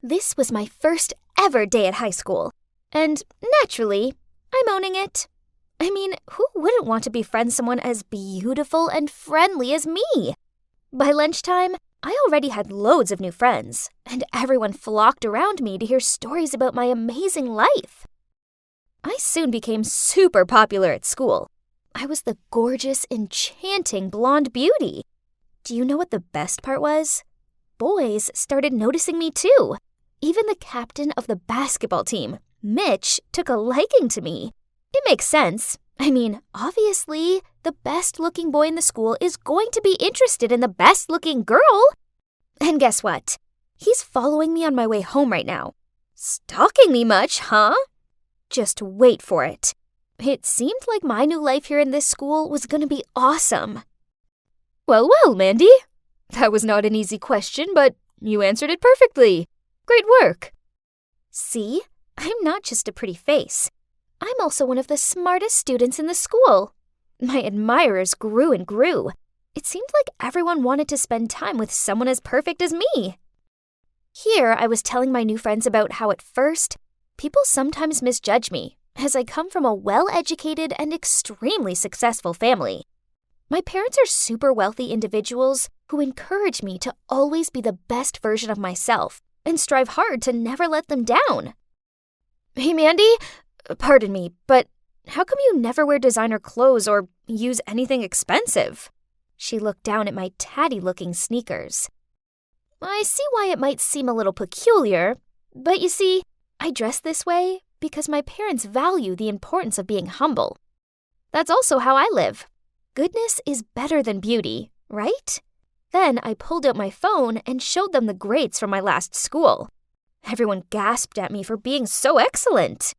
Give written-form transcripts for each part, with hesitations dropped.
This was my first ever day at high school, and naturally, I'm owning it. I mean, who wouldn't want to befriend someone as beautiful and friendly as me? By lunchtime, I already had loads of new friends, and everyone flocked around me to hear stories about my amazing life. I soon became super popular at school. I was the gorgeous, enchanting blonde beauty. Do you know what the best part was? Boys started noticing me too. Even the captain of the basketball team, Mitch, took a liking to me. It makes sense. I mean, obviously, the best-looking boy in the school is going to be interested in the best-looking girl. And guess what? He's following me on my way home right now. Stalking me much, huh? Just wait for it. It seemed like my new life here in this school was going to be awesome. Well, Mandy. That was not an easy question, but you answered it perfectly. Great work. See? I'm not just a pretty face. I'm also one of the smartest students in the school. My admirers grew and grew. It seemed like everyone wanted to spend time with someone as perfect as me. Here, I was telling my new friends about how at first, people sometimes misjudge me, as I come from a well-educated and extremely successful family. My parents are super wealthy individuals who encourage me to always be the best version of myself and strive hard to never let them down. Hey, Mandy, pardon me, but how come you never wear designer clothes or use anything expensive? She looked down at my tatty-looking sneakers. I see why it might seem a little peculiar, but you see, I dress this way because my parents value the importance of being humble. That's also how I live. Goodness is better than beauty, right? Then I pulled out my phone and showed them the grades from my last school. Everyone gasped at me for being so excellent.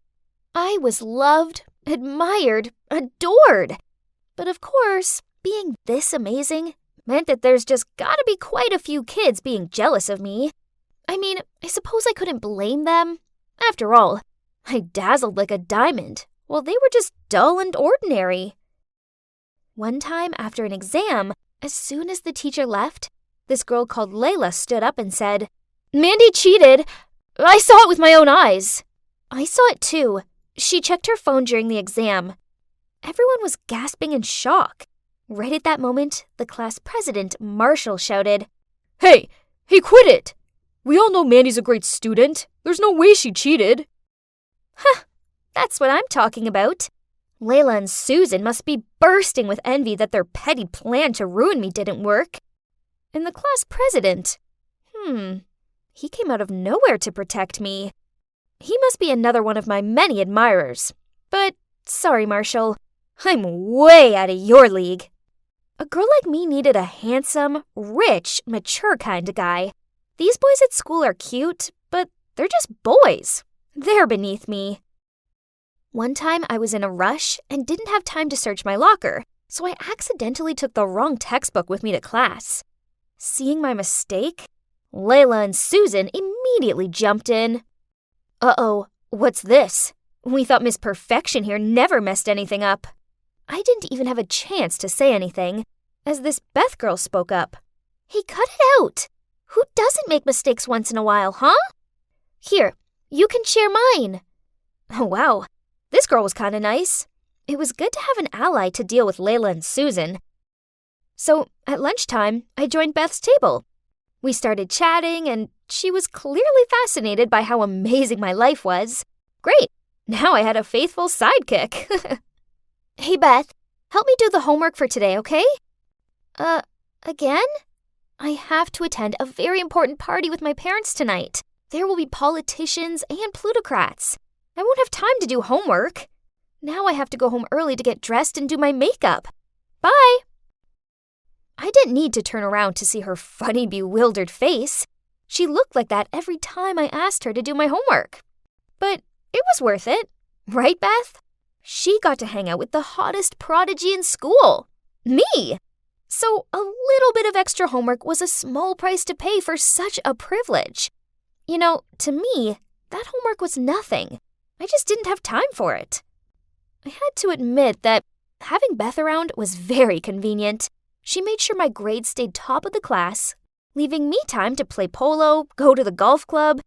I was loved, admired, adored. But of course, being this amazing meant that there's just gotta be quite a few kids being jealous of me. I mean, I suppose I couldn't blame them. After all, I dazzled like a diamond, while they were just dull and ordinary. One time after an exam, as soon as the teacher left, this girl called Layla stood up and said, "Mandy cheated. I saw it with my own eyes." I saw it too. She checked her phone during the exam. Everyone was gasping in shock. Right at that moment, the class president, Marshall, shouted, Hey, quit it! We all know Mandy's a great student. There's no way she cheated." Huh, that's what I'm talking about. Layla and Susan must be bursting with envy that their petty plan to ruin me didn't work. And the class president, he came out of nowhere to protect me. He must be another one of my many admirers. But, sorry, Marshall, I'm way out of your league. A girl like me needed a handsome, rich, mature kind of guy. These boys at school are cute, but they're just boys. They're beneath me. One time I was in a rush and didn't have time to search my locker, so I accidentally took the wrong textbook with me to class. Seeing my mistake, Layla and Susan immediately jumped in. Uh-oh, what's this? We thought Miss Perfection here never messed anything up. I didn't even have a chance to say anything, as this Beth girl spoke up. Hey, cut it out! Who doesn't make mistakes once in a while, huh? Here, you can share mine. Oh, wow. This girl was kinda nice. It was good to have an ally to deal with Layla and Susan. So, at lunchtime, I joined Beth's table. We started chatting, and she was clearly fascinated by how amazing my life was. Great, now I had a faithful sidekick. Hey, Beth, help me do the homework for today, okay? Again? I have to attend a very important party with my parents tonight. There will be politicians and plutocrats. I won't have time to do homework. Now I have to go home early to get dressed and do my makeup. Bye! I didn't need to turn around to see her funny, bewildered face. She looked like that every time I asked her to do my homework. But it was worth it, right, Beth? She got to hang out with the hottest prodigy in school, me. So a little bit of extra homework was a small price to pay for such a privilege. You know, to me, that homework was nothing. I just didn't have time for it. I had to admit that having Beth around was very convenient. She made sure my grades stayed top of the class, leaving me time to play polo, go to the golf club,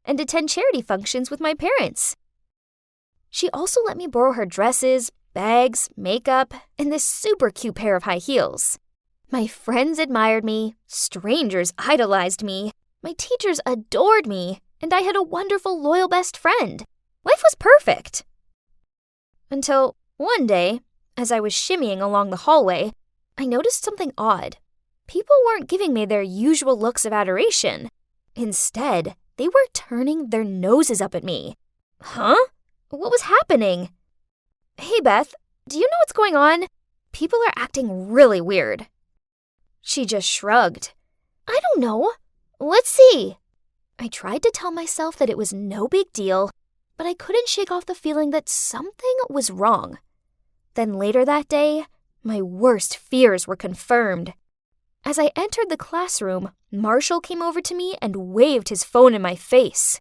and attend charity functions with my parents. She also let me borrow her dresses, bags, makeup, and this super cute pair of high heels. My friends admired me, strangers idolized me, my teachers adored me, and I had a wonderful, loyal best friend. Life was perfect. Until one day, as I was shimmying along the hallway, I noticed something odd. People weren't giving me their usual looks of adoration. Instead, they were turning their noses up at me. Huh? What was happening? Hey, Beth, do you know what's going on? People are acting really weird. She just shrugged. I don't know. Let's see. I tried to tell myself that it was no big deal, but I couldn't shake off the feeling that something was wrong. Then later that day, my worst fears were confirmed. As I entered the classroom, Marshall came over to me and waved his phone in my face.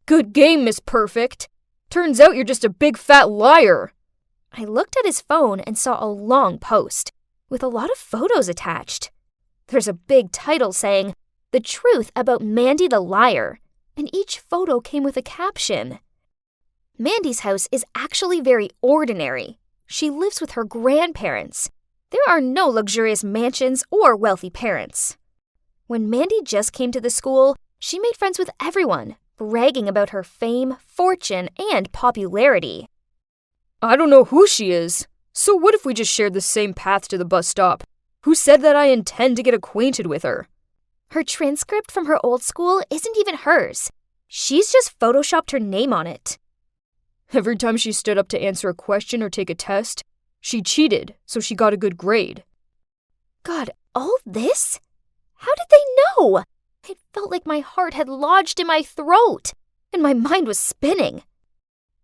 Good game, Miss Perfect. Turns out you're just a big fat liar. I looked at his phone and saw a long post with a lot of photos attached. There's a big title saying, "The Truth About Mandy the Liar," and each photo came with a caption. Mandy's house is actually very ordinary. She lives with her grandparents. There are no luxurious mansions or wealthy parents. When Mandy just came to the school, she made friends with everyone, bragging about her fame, fortune, and popularity. I don't know who she is. So what if we just shared the same path to the bus stop? Who said that I intend to get acquainted with her? Her transcript from her old school isn't even hers. She's just photoshopped her name on it. Every time she stood up to answer a question or take a test, she cheated, so she got a good grade. God, all this? How did they know? It felt like my heart had lodged in my throat, and my mind was spinning.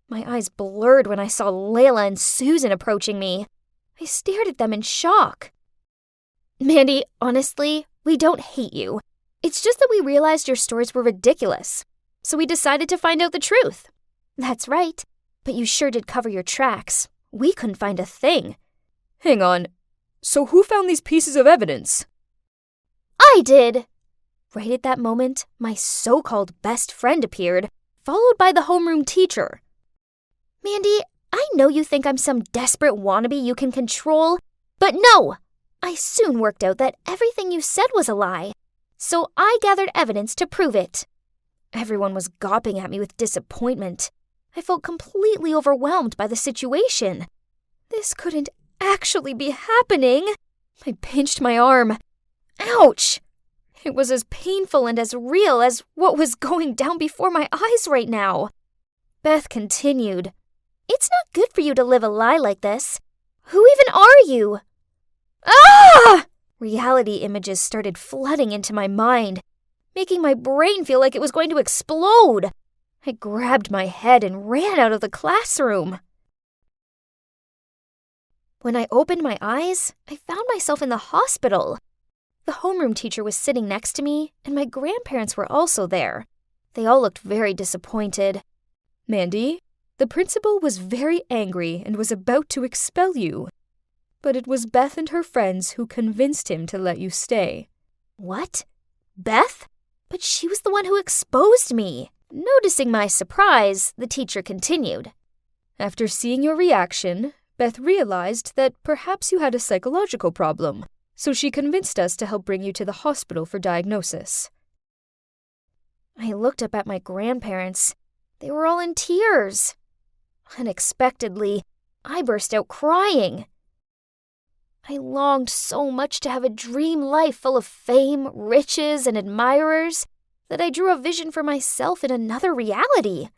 My eyes blurred when I saw Layla and Susan approaching me. I stared at them in shock. Mandy, honestly, we don't hate you. It's just that we realized your stories were ridiculous, so we decided to find out the truth. That's right, but you sure did cover your tracks. We couldn't find a thing. Hang on, so who found these pieces of evidence? I did! Right at that moment, my so-called best friend appeared, followed by the homeroom teacher. Mandy, I know you think I'm some desperate wannabe you can control, but no! I soon worked out that everything you said was a lie, so I gathered evidence to prove it. Everyone was gawping at me with disappointment. I felt completely overwhelmed by the situation. This couldn't actually be happening. I pinched my arm. Ouch! It was as painful and as real as what was going down before my eyes right now. Beth continued. It's not good for you to live a lie like this. Who even are you? Ah! Reality images started flooding into my mind, making my brain feel like it was going to explode. I grabbed my head and ran out of the classroom. When I opened my eyes, I found myself in the hospital. The homeroom teacher was sitting next to me, and my grandparents were also there. They all looked very disappointed. Mandy, the principal was very angry and was about to expel you. But it was Beth and her friends who convinced him to let you stay. What? Beth? But she was the one who exposed me. Noticing my surprise, the teacher continued. After seeing your reaction, Beth realized that perhaps you had a psychological problem, so she convinced us to help bring you to the hospital for diagnosis. I looked up at my grandparents. They were all in tears. Unexpectedly, I burst out crying. I longed so much to have a dream life full of fame, riches, and admirers that I drew a vision for myself in another reality.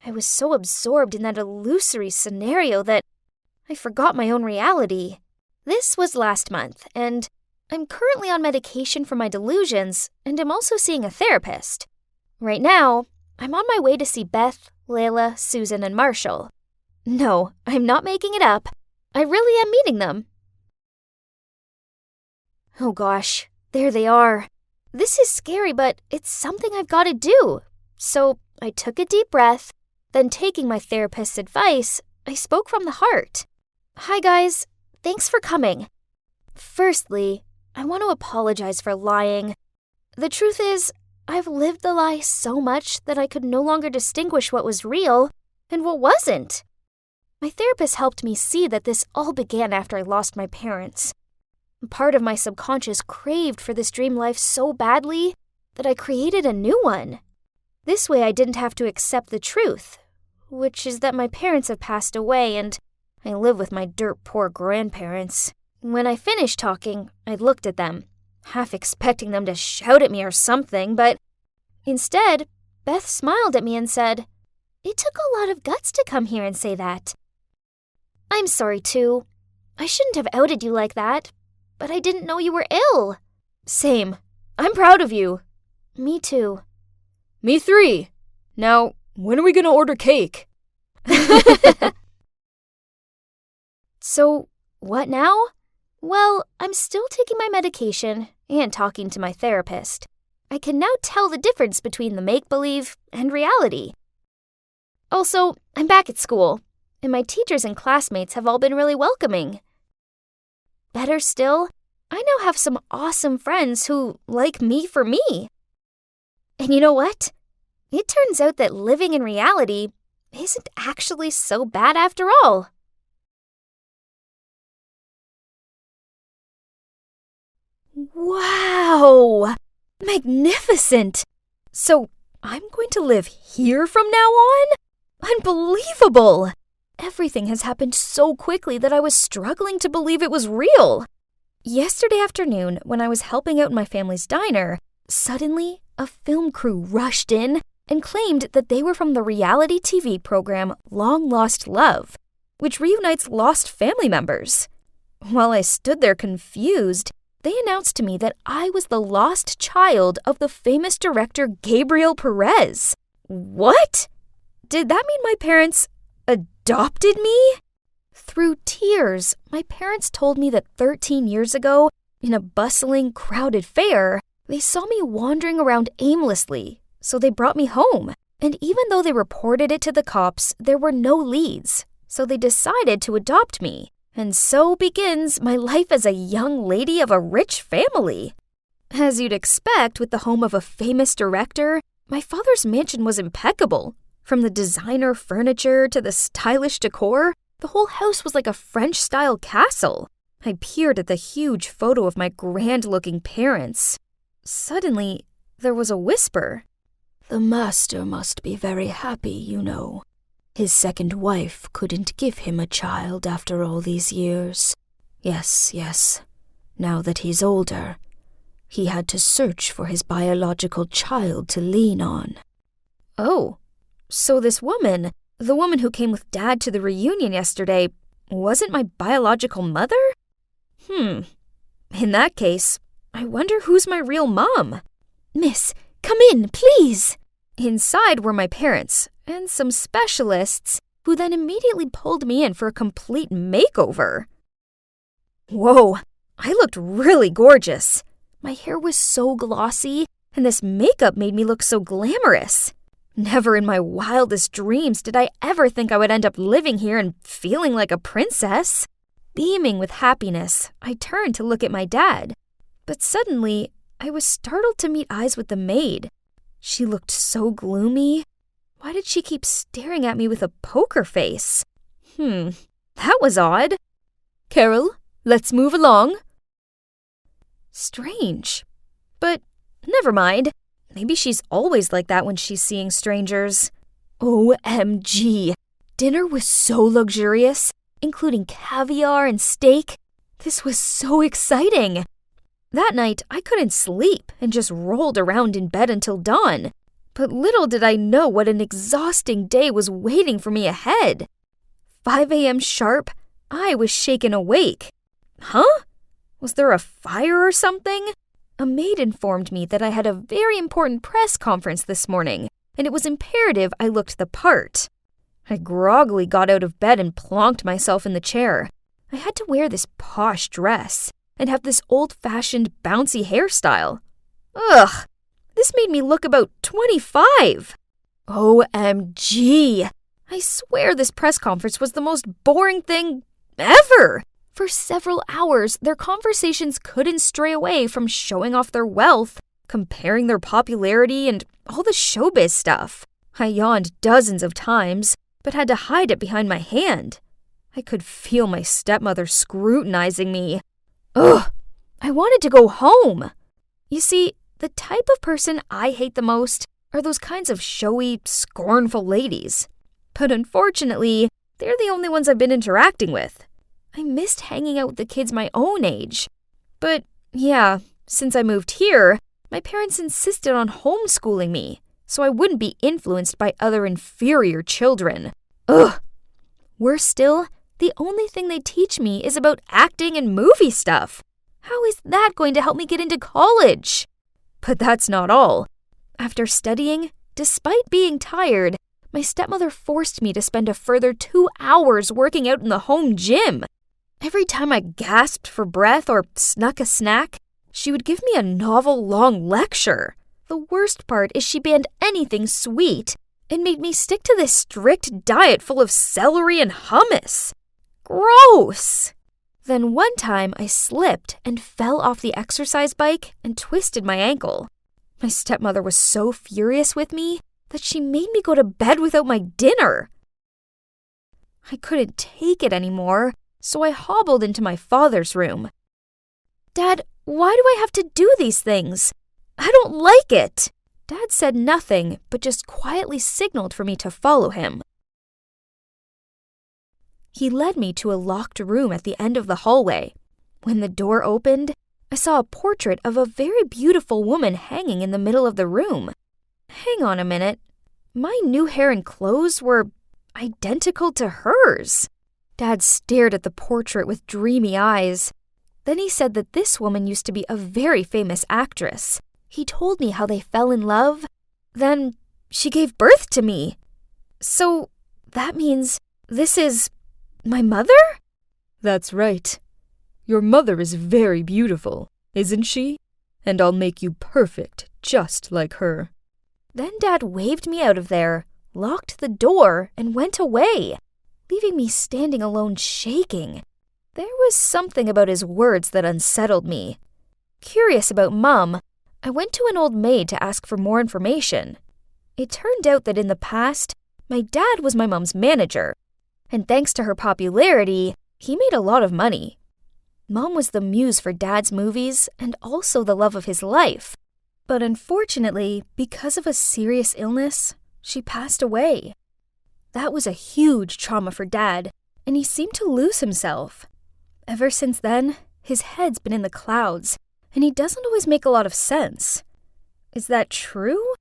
I was so absorbed in that illusory scenario that I forgot my own reality. This was last month, and I'm currently on medication for my delusions, and I'm also seeing a therapist. Right now, I'm on my way to see Beth, Layla, Susan, and Marshall. No, I'm not making it up. I really am meeting them. Oh gosh, there they are. This is scary, but it's something I've got to do. So I took a deep breath, then taking my therapist's advice, I spoke from the heart. Hi guys, thanks for coming. Firstly, I want to apologize for lying. The truth is, I've lived the lie so much that I could no longer distinguish what was real and what wasn't. My therapist helped me see that this all began after I lost my parents. Part of my subconscious craved for this dream life so badly that I created a new one. This way I didn't have to accept the truth, which is that my parents have passed away and I live with my dirt poor grandparents. When I finished talking, I looked at them, half expecting them to shout at me or something, but instead, Beth smiled at me and said, "It took a lot of guts to come here and say that." "I'm sorry, too. I shouldn't have outed you like that, but I didn't know you were ill." "Same. I'm proud of you." "Me too." "Me 3. Now, when are we gonna order cake?" So, what now? Well, I'm still taking my medication and talking to my therapist. I can now tell the difference between the make-believe and reality. Also, I'm back at school, and my teachers and classmates have all been really welcoming. Better still, I now have some awesome friends who like me for me. And you know what? It turns out that living in reality isn't actually so bad after all. Wow! Magnificent! So, I'm going to live here from now on? Unbelievable! Everything has happened so quickly that I was struggling to believe it was real. Yesterday afternoon, when I was helping out in my family's diner, suddenly a film crew rushed in and claimed that they were from the reality TV program Long Lost Love, which reunites lost family members. While I stood there confused, they announced to me that I was the lost child of the famous director Gabriel Perez. What? Did that mean my parents adopted me? Through tears, my parents told me that 13 years ago, in a bustling, crowded fair, they saw me wandering around aimlessly, so they brought me home. And even though they reported it to the cops, there were no leads, so they decided to adopt me. And so begins my life as a young lady of a rich family. As you'd expect with the home of a famous director, my father's mansion was impeccable. From the designer furniture to the stylish decor, the whole house was like a French-style castle. I peered at the huge photo of my grand-looking parents. Suddenly, there was a whisper. "The master must be very happy, you know. His second wife couldn't give him a child after all these years. Yes. Now that he's older, he had to search for his biological child to lean on." Oh, so this woman, the woman who came with Dad to the reunion yesterday, wasn't my biological mother? In that case, I wonder who's my real mom. "Miss, come in, please." Inside were my parents and some specialists who then immediately pulled me in for a complete makeover. Whoa, I looked really gorgeous. My hair was so glossy, and this makeup made me look so glamorous. Never in my wildest dreams did I ever think I would end up living here and feeling like a princess. Beaming with happiness, I turned to look at my dad. But suddenly, I was startled to meet eyes with the maid. She looked so gloomy. Why did she keep staring at me with a poker face? That was odd. "Carol, let's move along." Strange. But never mind. Maybe she's always like that when she's seeing strangers. OMG. Dinner was so luxurious, including caviar and steak. This was so exciting. That night, I couldn't sleep and just rolled around in bed until dawn. But little did I know what an exhausting day was waiting for me ahead. 5 a.m. sharp, I was shaken awake. Huh? Was there a fire or something? A maid informed me that I had a very important press conference this morning, and it was imperative I looked the part. I groggily got out of bed and plonked myself in the chair. I had to wear this posh dress and have this old-fashioned bouncy hairstyle. Ugh, this made me look about 25. OMG! I swear this press conference was the most boring thing ever. For several hours, their conversations couldn't stray away from showing off their wealth, comparing their popularity and all the showbiz stuff. I yawned dozens of times, but had to hide it behind my hand. I could feel my stepmother scrutinizing me. Ugh! I wanted to go home. You see, the type of person I hate the most are those kinds of showy, scornful ladies. But unfortunately, they're the only ones I've been interacting with. I missed hanging out with the kids my own age. But yeah, since I moved here, my parents insisted on homeschooling me, so I wouldn't be influenced by other inferior children. Ugh! Worse still, the only thing they teach me is about acting and movie stuff. How is that going to help me get into college? But that's not all. After studying, despite being tired, my stepmother forced me to spend a further 2 hours working out in the home gym. Every time I gasped for breath or snuck a snack, she would give me a novel-long lecture. The worst part is she banned anything sweet and made me stick to this strict diet full of celery and hummus. Gross! Then one time I slipped and fell off the exercise bike and twisted my ankle. My stepmother was so furious with me that she made me go to bed without my dinner. I couldn't take it anymore, so I hobbled into my father's room. Dad, why do I have to do these things? I don't like it. Dad said nothing, but just quietly signaled for me to follow him. He led me to a locked room at the end of the hallway. When the door opened, I saw a portrait of a very beautiful woman hanging in the middle of the room. Hang on a minute. My new hair and clothes were identical to hers. Dad stared at the portrait with dreamy eyes. Then he said that this woman used to be a very famous actress. He told me how they fell in love. Then she gave birth to me. So that means this is my mother? That's right. Your mother is very beautiful, isn't she? And I'll make you perfect, just like her. Then Dad waved me out of there, locked the door, and went away, leaving me standing alone shaking. There was something about his words that unsettled me. Curious about Mum, I went to an old maid to ask for more information. It turned out that in the past, my dad was my mom's manager, and thanks to her popularity, he made a lot of money. Mom was the muse for Dad's movies and also the love of his life. But unfortunately, because of a serious illness, she passed away. That was a huge trauma for Dad, and he seemed to lose himself. Ever since then, his head's been in the clouds, and he doesn't always make a lot of sense. Is that true?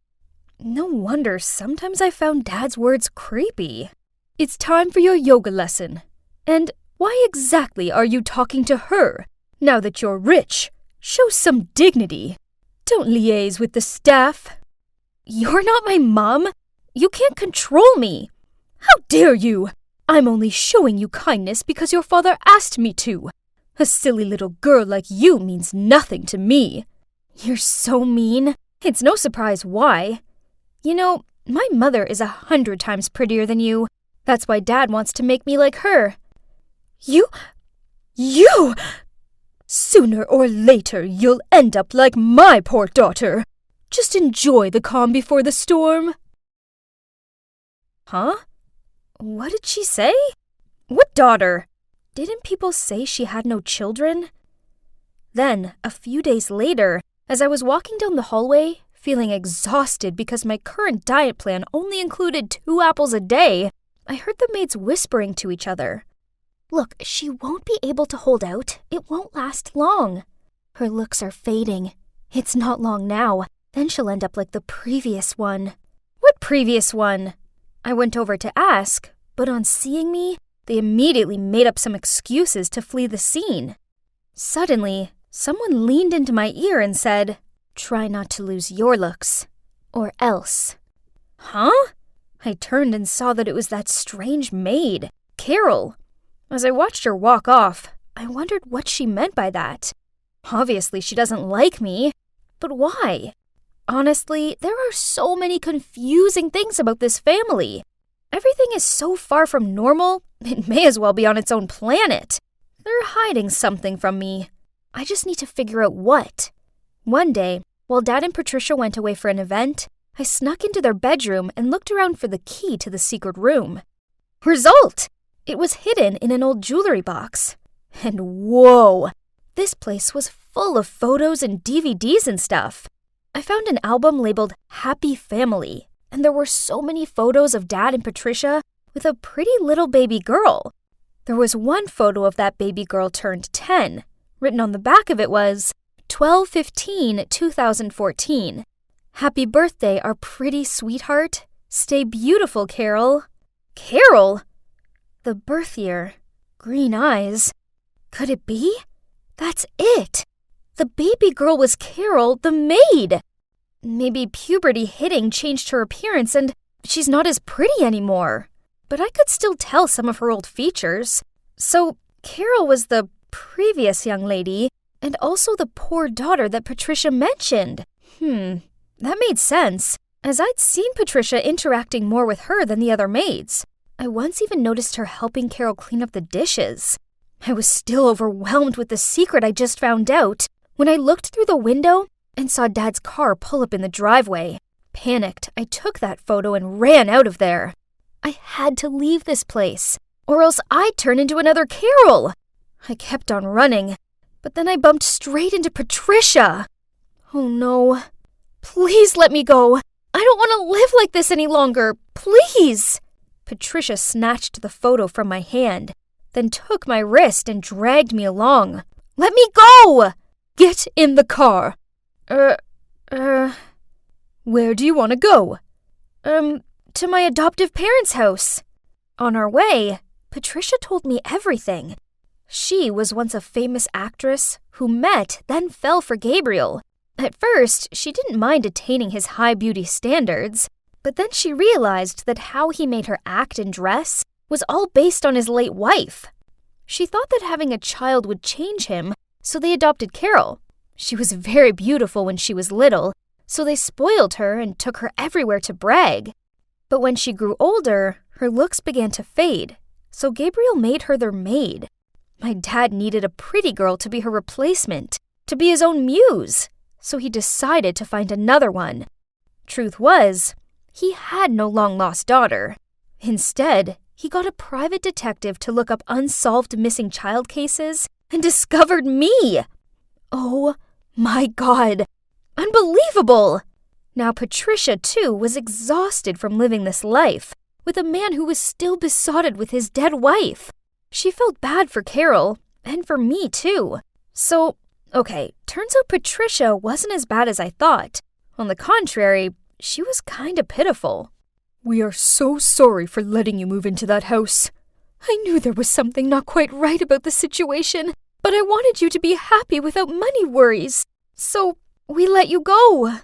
No wonder sometimes I found Dad's words creepy. It's time for your yoga lesson. And why exactly are you talking to her? Now that you're rich, show some dignity. Don't liaise with the staff. You're not my mom. You can't control me. How dare you? I'm only showing you kindness because your father asked me to. A silly little girl like you means nothing to me. You're so mean. It's no surprise why. You know, my mother is 100 times prettier than you. That's why Dad wants to make me like her. You! Sooner or later, you'll end up like my poor daughter. Just enjoy the calm before the storm. Huh? What did she say? What daughter? Didn't people say she had no children? Then, a few days later, as I was walking down the hallway, feeling exhausted because my current diet plan only included 2 apples a day, I heard the maids whispering to each other. Look, she won't be able to hold out. It won't last long. Her looks are fading. It's not long now. Then she'll end up like the previous one. What previous one? I went over to ask, but on seeing me, they immediately made up some excuses to flee the scene. Suddenly, someone leaned into my ear and said, "Try not to lose your looks, or else." Huh? I turned and saw that it was that strange maid, Carol. As I watched her walk off, I wondered what she meant by that. Obviously, she doesn't like me, but why? Honestly, there are so many confusing things about this family. Everything is so far from normal, it may as well be on its own planet. They're hiding something from me. I just need to figure out what. One day, While Dad and Patricia went away for an event, I snuck into their bedroom and looked around for the key to the secret room. Result! It was hidden in an old jewelry box. And whoa! This place was full of photos and DVDs and stuff. I found an album labeled Happy Family, and there were so many photos of Dad and Patricia with a pretty little baby girl. There was one photo of that baby girl turned 10. Written on the back of it was 12/15/2014. Happy birthday, our pretty sweetheart. Stay beautiful, Carol. Carol? The birth year. Green eyes. Could it be? That's it. The baby girl was Carol, the maid. Maybe puberty hitting changed her appearance and she's not as pretty anymore. But I could still tell some of her old features. So Carol was the previous young lady and also the poor daughter that Patricia mentioned. That made sense, as I'd seen Patricia interacting more with her than the other maids. I once even noticed her helping Carol clean up the dishes. I was still overwhelmed with the secret I just found out when I looked through the window and saw Dad's car pull up in the driveway. Panicked, I took that photo and ran out of there. I had to leave this place, or else I'd turn into another Carol. I kept on running, but then I bumped straight into Patricia. Oh no. Please let me go. I don't want to live like this any longer. Please. Patricia snatched the photo from my hand, then took my wrist and dragged me along. Let me go! Get in the car. Where do you want to go? To my adoptive parents' house. On our way, Patricia told me everything. She was once a famous actress who met, then fell for Gabriel. At first, she didn't mind attaining his high beauty standards, but then she realized that how he made her act and dress was all based on his late wife. She thought that having a child would change him, so they adopted Carol. She was very beautiful when she was little, so they spoiled her and took her everywhere to brag. But when she grew older, her looks began to fade, so Gabriel made her their maid. My dad needed a pretty girl to be her replacement, to be his own muse, so he decided to find another one. Truth was, he had no long-lost daughter. Instead, he got a private detective to look up unsolved missing child cases and discovered me. Oh my God! Unbelievable! Now Patricia, too, was exhausted from living this life, with a man who was still besotted with his dead wife. She felt bad for Carol, and for me, too. So, okay, turns out Patricia wasn't as bad as I thought. On the contrary, she was kinda pitiful. We are so sorry for letting you move into that house. I knew there was something not quite right about the situation, but I wanted you to be happy without money worries. So, we let you go.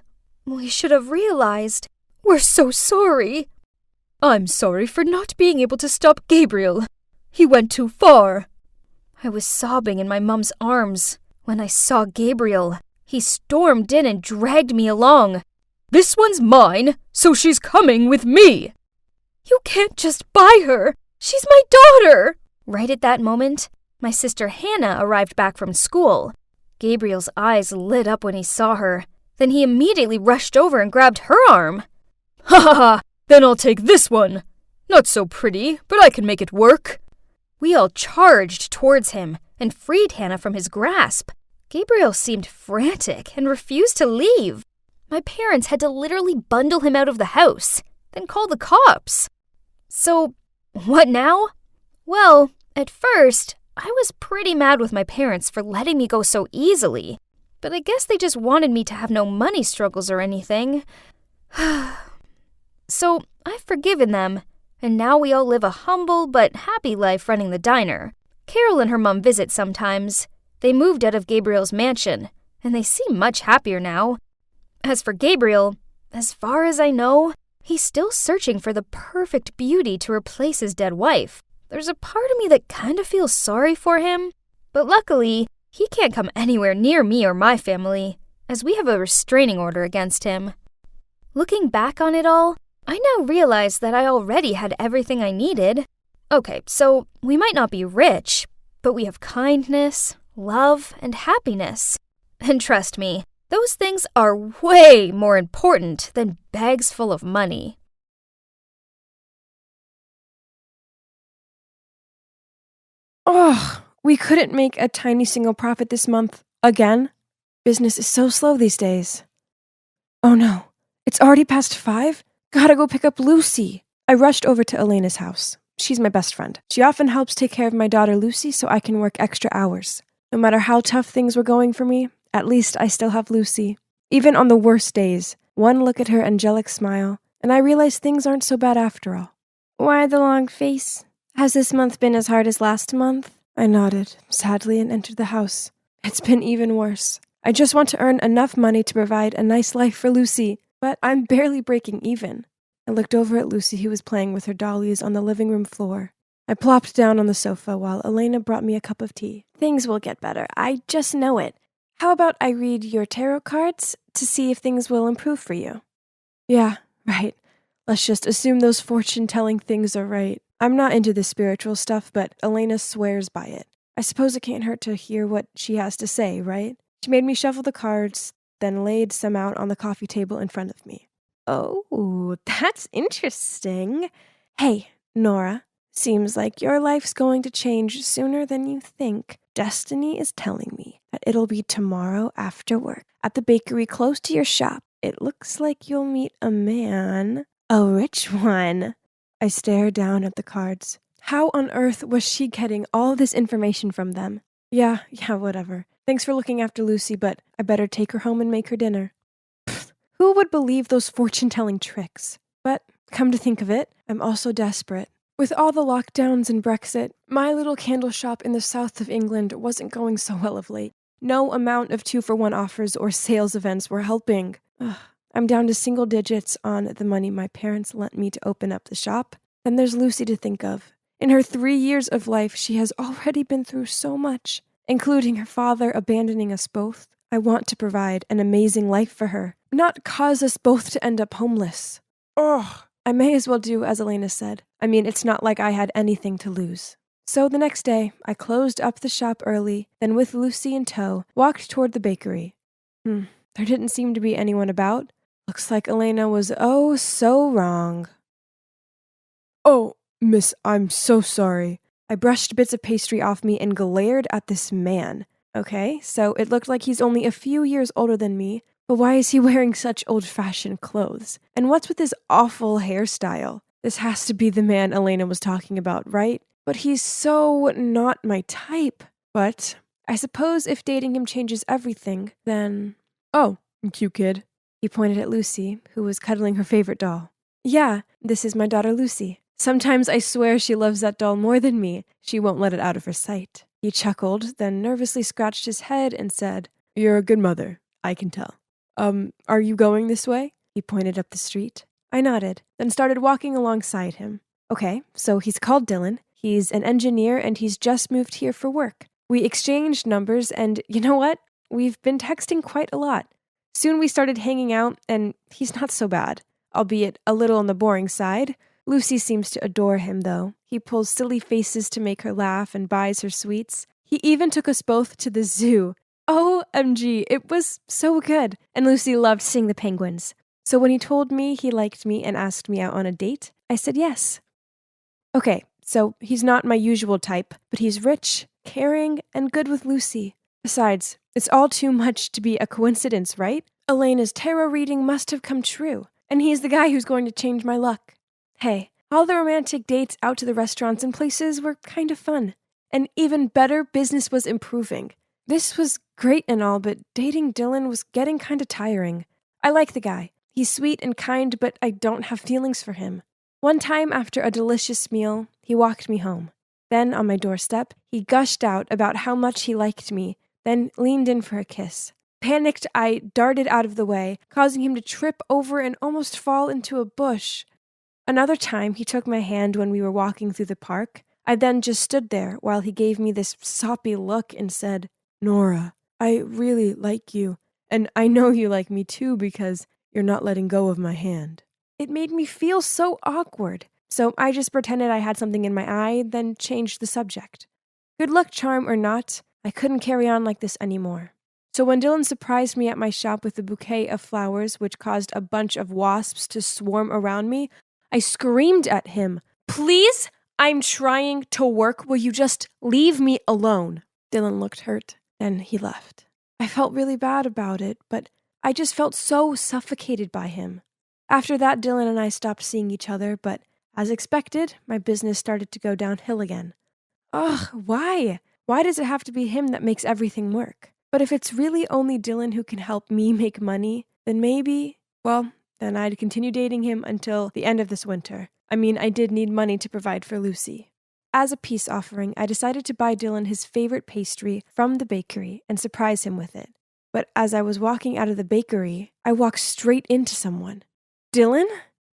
We should have realized. We're so sorry. I'm sorry for not being able to stop Gabriel. He went too far. I was sobbing in my mum's arms when I saw Gabriel. He stormed in and dragged me along. This one's mine, so she's coming with me. You can't just buy her. She's my daughter. Right at that moment, my sister Hannah arrived back from school. Gabriel's eyes lit up when he saw her. Then he immediately rushed over and grabbed her arm. Ha ha ha! Then I'll take this one. Not so pretty, but I can make it work. We all charged towards him and freed Hannah from his grasp. Gabriel seemed frantic and refused to leave. My parents had to literally bundle him out of the house, then call the cops. So, what now? Well, at first, I was pretty mad with my parents for letting me go so easily, but I guess they just wanted me to have no money struggles or anything. So, I've forgiven them, and now we all live a humble but happy life running the diner. Carol and her mom visit sometimes. They moved out of Gabriel's mansion, and they seem much happier now. As for Gabriel, as far as I know, he's still searching for the perfect beauty to replace his dead wife. There's a part of me that kind of feels sorry for him, but luckily, he can't come anywhere near me or my family, as we have a restraining order against him. Looking back on it all, I now realize that I already had everything I needed. Okay, so we might not be rich, but we have kindness, love, and happiness. And trust me, Those things are way more important than bags full of money. Oh, we couldn't make a tiny single profit this month. Again? Business is so slow these days. Oh no, it's already past 5? Gotta go pick up Lucy. I rushed over to Elena's house. She's my best friend. She often helps take care of my daughter Lucy so I can work extra hours. No matter how tough things were going for me, at least I still have Lucy. Even on the worst days, one look at her angelic smile, and I realize things aren't so bad after all. Why the long face? Has this month been as hard as last month? I nodded, sadly, and entered the house. It's been even worse. I just want to earn enough money to provide a nice life for Lucy, but I'm barely breaking even. I looked over at Lucy, who was playing with her dollies on the living room floor. I plopped down on the sofa while Elena brought me a cup of tea. Things will get better. I just know it. How about I read your tarot cards to see if things will improve for you? Yeah, right. Let's just assume those fortune-telling things are right. I'm not into the spiritual stuff, but Elena swears by it. I suppose it can't hurt to hear what she has to say, right? She made me shuffle the cards, then laid some out on the coffee table in front of me. Oh, that's interesting. Hey, Nora, seems like your life's going to change sooner than you think. Destiny is telling me that it'll be tomorrow after work at the bakery close to your shop. It looks like you'll meet a man, a rich one. I stared down at the cards. How on earth was she getting all this information from them? Yeah, whatever. Thanks for looking after Lucy, but I better take her home and make her dinner. Who would believe those fortune-telling tricks? But, come to think of it, I'm also desperate. With all the lockdowns and Brexit, my little candle shop in the south of England wasn't going so well of late. No amount of 2-for-1 offers or sales events were helping. I'm down to single digits on the money my parents lent me to open up the shop. Then there's Lucy to think of. In her 3 years of life, she has already been through so much, including her father abandoning us both. I want to provide an amazing life for her, not cause us both to end up homeless. I may as well do as Elena said. I mean, it's not like I had anything to lose. So the next day, I closed up the shop early, then with Lucy in tow, walked toward the bakery. There didn't seem to be anyone about. Looks like Elena was so wrong. Oh, miss, I'm so sorry. I brushed bits of pastry off me and glared at this man. Okay, so it looked like he's only a few years older than me, but why is he wearing such old-fashioned clothes? And what's with his awful hairstyle? This has to be the man Elena was talking about, right? But he's so not my type. But I suppose if dating him changes everything, then... Oh, cute kid. He pointed at Lucy, who was cuddling her favorite doll. Yeah, this is my daughter Lucy. Sometimes I swear she loves that doll more than me. She won't let it out of her sight. He chuckled, then nervously scratched his head and said, You're a good mother, I can tell. Are you going this way? He pointed up the street. I nodded, then started walking alongside him. Okay, so he's called Dylan. He's an engineer and he's just moved here for work. We exchanged numbers and you know what? We've been texting quite a lot. Soon we started hanging out and he's not so bad, albeit a little on the boring side. Lucy seems to adore him, though. He pulls silly faces to make her laugh and buys her sweets. He even took us both to the zoo. OMG, it was so good. And Lucy loved seeing the penguins. So when he told me he liked me and asked me out on a date, I said yes. Okay, so he's not my usual type, but he's rich, caring, and good with Lucy. Besides, it's all too much to be a coincidence, right? Elena's tarot reading must have come true, and he's the guy who's going to change my luck. Hey, all the romantic dates out to the restaurants and places were kind of fun. And even better, business was improving. This was great and all, but dating Dylan was getting kind of tiring. I like the guy. He's sweet and kind, but I don't have feelings for him. One time after a delicious meal, he walked me home. Then, on my doorstep, he gushed out about how much he liked me, then leaned in for a kiss. Panicked, I darted out of the way, causing him to trip over and almost fall into a bush. Another time, he took my hand when we were walking through the park. I then just stood there while he gave me this soppy look and said, Nora, I really like you, and I know you like me too because you're not letting go of my hand. It made me feel so awkward, so I just pretended I had something in my eye, then changed the subject. Good luck charm or not, I couldn't carry on like this anymore. So when Dylan surprised me at my shop with a bouquet of flowers, which caused a bunch of wasps to swarm around me, I screamed at him, "Please, I'm trying to work. Will you just leave me alone?" Dylan looked hurt, and he left. I felt really bad about it, but I just felt so suffocated by him. After that, Dylan and I stopped seeing each other, but as expected, my business started to go downhill again. Ugh, why? Why does it have to be him that makes everything work? But if it's really only Dylan who can help me make money, then then I'd continue dating him until the end of this winter. I mean, I did need money to provide for Lucy. As a peace offering, I decided to buy Dylan his favorite pastry from the bakery and surprise him with it. But as I was walking out of the bakery, I walked straight into someone. Dylan?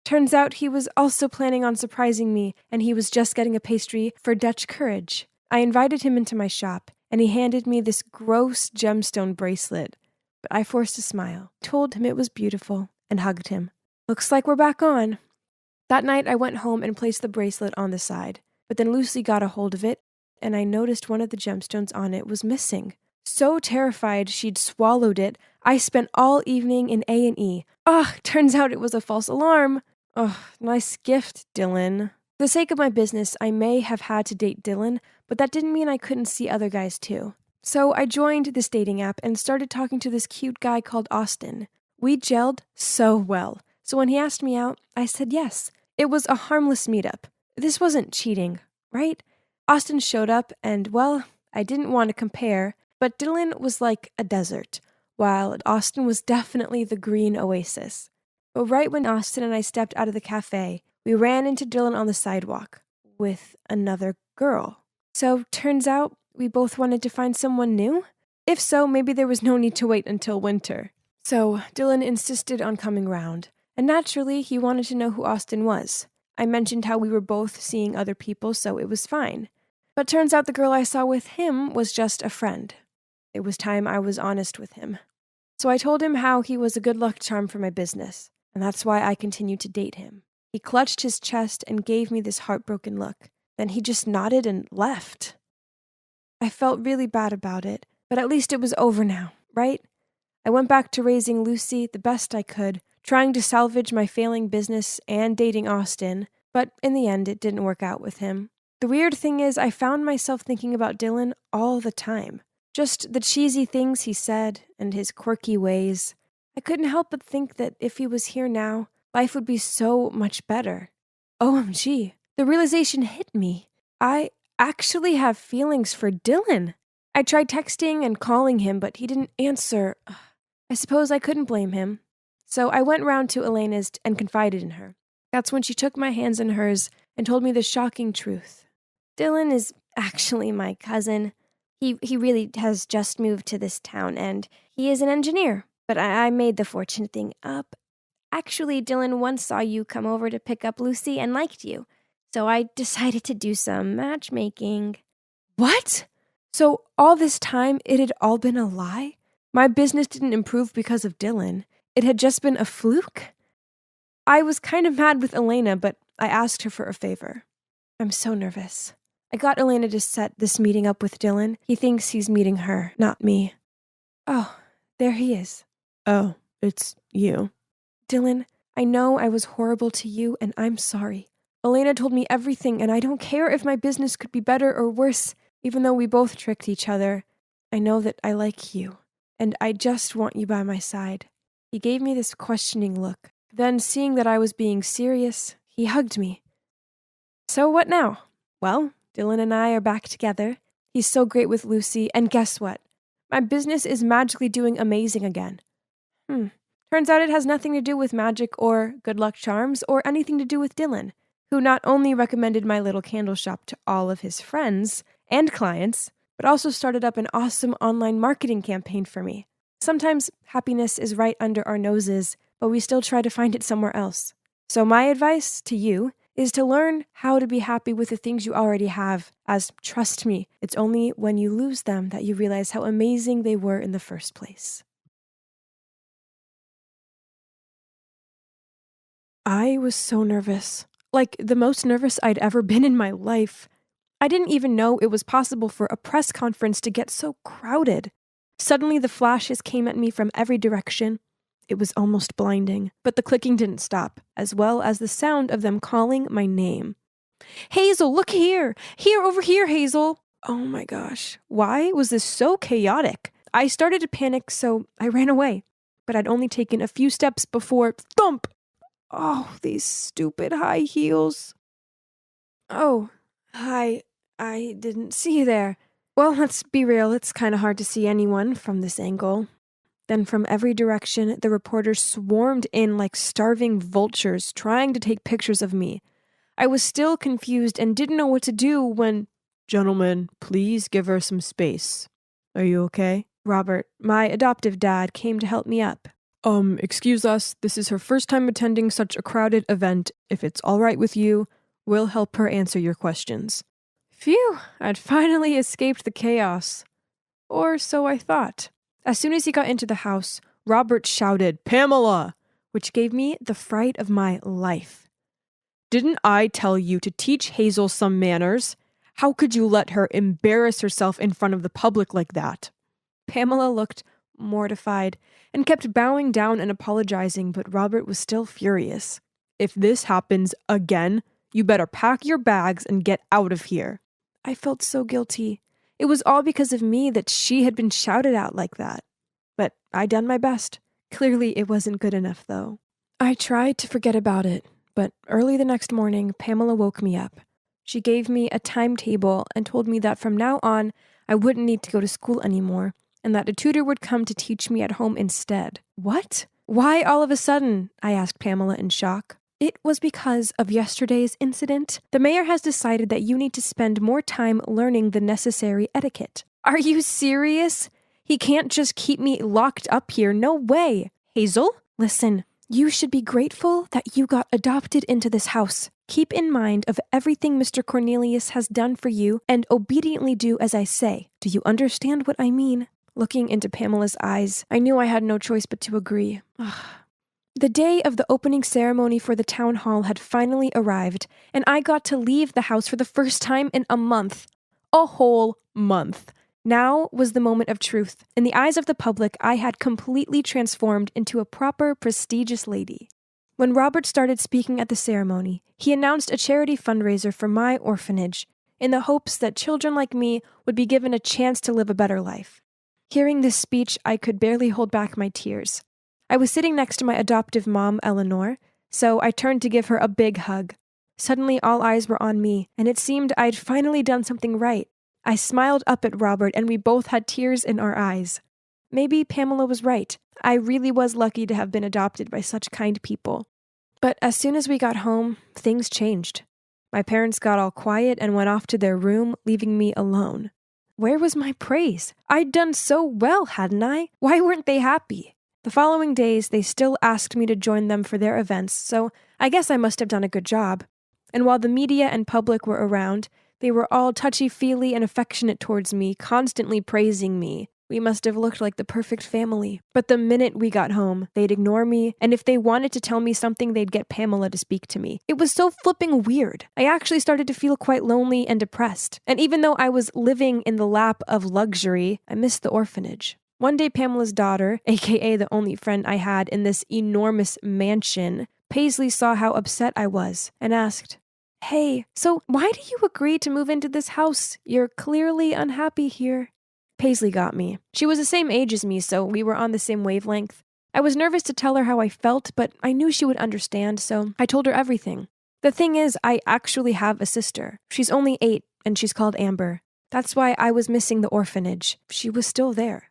Turns out he was also planning on surprising me, and he was just getting a pastry for Dutch Courage. I invited him into my shop, and he handed me this gross gemstone bracelet. But I forced a smile, told him it was beautiful, and hugged him. Looks like we're back on. That night, I went home and placed the bracelet on the side. But then Lucy got a hold of it, and I noticed one of the gemstones on it was missing. So terrified she'd swallowed it, I spent all evening in A&E. Turns out it was a false alarm. Nice gift, Dylan. For the sake of my business, I may have had to date Dylan, but that didn't mean I couldn't see other guys too. So I joined this dating app and started talking to this cute guy called Austin. We gelled so well. So when he asked me out, I said yes. It was a harmless meetup. This wasn't cheating, right? Austin showed up and, I didn't want to compare, but Dylan was like a desert, while Austin was definitely the green oasis. But right when Austin and I stepped out of the cafe, we ran into Dylan on the sidewalk with another girl. So turns out we both wanted to find someone new? If so, maybe there was no need to wait until winter. So Dylan insisted on coming round, and naturally he wanted to know who Austin was. I mentioned how we were both seeing other people, so it was fine. But turns out the girl I saw with him was just a friend. It was time I was honest with him. So I told him how he was a good luck charm for my business, and that's why I continued to date him. He clutched his chest and gave me this heartbroken look. Then he just nodded and left. I felt really bad about it, but at least it was over now, right? I went back to raising Lucy the best I could, trying to salvage my failing business and dating Austin, but in the end it didn't work out with him. The weird thing is I found myself thinking about Dylan all the time. Just the cheesy things he said and his quirky ways. I couldn't help but think that if he was here now, life would be so much better. OMG, the realization hit me. I actually have feelings for Dylan. I tried texting and calling him, but he didn't answer. I suppose I couldn't blame him. So I went round to Elena's and confided in her. That's when she took my hands in hers and told me the shocking truth. Dylan is actually my cousin. He really has just moved to this town, and he is an engineer. But I made the fortunate thing up. Actually, Dylan once saw you come over to pick up Lucy and liked you. So I decided to do some matchmaking. What? So all this time, it had all been a lie? My business didn't improve because of Dylan. It had just been a fluke? I was kind of mad with Elena, but I asked her for a favor. I'm so nervous. I got Elena to set this meeting up with Dylan. He thinks he's meeting her, not me. Oh, there he is. Oh, it's you. Dylan, I know I was horrible to you, and I'm sorry. Elena told me everything, and I don't care if my business could be better or worse, even though we both tricked each other. I know that I like you, and I just want you by my side. He gave me this questioning look. Then, seeing that I was being serious, he hugged me. So what now? Well, Dylan and I are back together. He's so great with Lucy, and guess what? My business is magically doing amazing again. Turns out it has nothing to do with magic or good luck charms or anything to do with Dylan, who not only recommended my little candle shop to all of his friends and clients, but also started up an awesome online marketing campaign for me. Sometimes happiness is right under our noses, but we still try to find it somewhere else. So my advice to you is to learn how to be happy with the things you already have, as, trust me, it's only when you lose them that you realize how amazing they were in the first place. I was so nervous. Like, the most nervous I'd ever been in my life. I didn't even know it was possible for a press conference to get so crowded. Suddenly, the flashes came at me from every direction. It was almost blinding, but the clicking didn't stop, as well as the sound of them calling my name. Hazel, look here! Over here, Hazel! Oh my gosh, why was this so chaotic? I started to panic, so I ran away, but I'd only taken a few steps before thump! Oh, these stupid high heels. Oh, hi, I didn't see you there. Well, let's be real, it's kind of hard to see anyone from this angle. Then from every direction, the reporters swarmed in like starving vultures, trying to take pictures of me. I was still confused and didn't know what to do when... Gentlemen, please give her some space. Are you okay? Robert, my adoptive dad, came to help me up. Excuse us, this is her first time attending such a crowded event. If it's all right with you, we'll help her answer your questions. Phew, I'd finally escaped the chaos. Or so I thought. As soon as he got into the house, Robert shouted, "Pamela!" which gave me the fright of my life. Didn't I tell you to teach Hazel some manners? How could you let her embarrass herself in front of the public like that? Pamela looked mortified and kept bowing down and apologizing, but Robert was still furious. If this happens again, you better pack your bags and get out of here. I felt so guilty. It was all because of me that she had been shouted at like that. But I'd done my best. Clearly it wasn't good enough, though. I tried to forget about it, but early the next morning, Pamela woke me up. She gave me a timetable and told me that from now on, I wouldn't need to go to school anymore, and that a tutor would come to teach me at home instead. What? Why all of a sudden? I asked Pamela in shock. It was because of yesterday's incident. The mayor has decided that you need to spend more time learning the necessary etiquette. Are you serious? He can't just keep me locked up here. No way. Hazel? Listen, you should be grateful that you got adopted into this house. Keep in mind of everything Mr. Cornelius has done for you and obediently do as I say. Do you understand what I mean? Looking into Pamela's eyes, I knew I had no choice but to agree. The day of the opening ceremony for the town hall had finally arrived, and I got to leave the house for the first time in a month. A whole month. Now was the moment of truth. In the eyes of the public, I had completely transformed into a proper, prestigious lady. When Robert started speaking at the ceremony, he announced a charity fundraiser for my orphanage, in the hopes that children like me would be given a chance to live a better life. Hearing this speech, I could barely hold back my tears. I was sitting next to my adoptive mom, Eleanor, so I turned to give her a big hug. Suddenly, all eyes were on me, and it seemed I'd finally done something right. I smiled up at Robert, and we both had tears in our eyes. Maybe Pamela was right. I really was lucky to have been adopted by such kind people. But as soon as we got home, things changed. My parents got all quiet and went off to their room, leaving me alone. Where was my praise? I'd done so well, hadn't I? Why weren't they happy? The following days, they still asked me to join them for their events, so I guess I must have done a good job. And while the media and public were around, they were all touchy-feely and affectionate towards me, constantly praising me. We must have looked like the perfect family. But the minute we got home, they'd ignore me, and if they wanted to tell me something, they'd get Pamela to speak to me. It was so flipping weird. I actually started to feel quite lonely and depressed. And even though I was living in the lap of luxury, I missed the orphanage. One day, Pamela's daughter, aka the only friend I had in this enormous mansion, Paisley, saw how upset I was and asked, "Hey, so why do you agree to move into this house? You're clearly unhappy here." Paisley got me. She was the same age as me, so we were on the same wavelength. I was nervous to tell her how I felt, but I knew she would understand, so I told her everything. The thing is, I actually have a sister. She's only 8, and she's called Amber. That's why I was missing the orphanage. She was still there.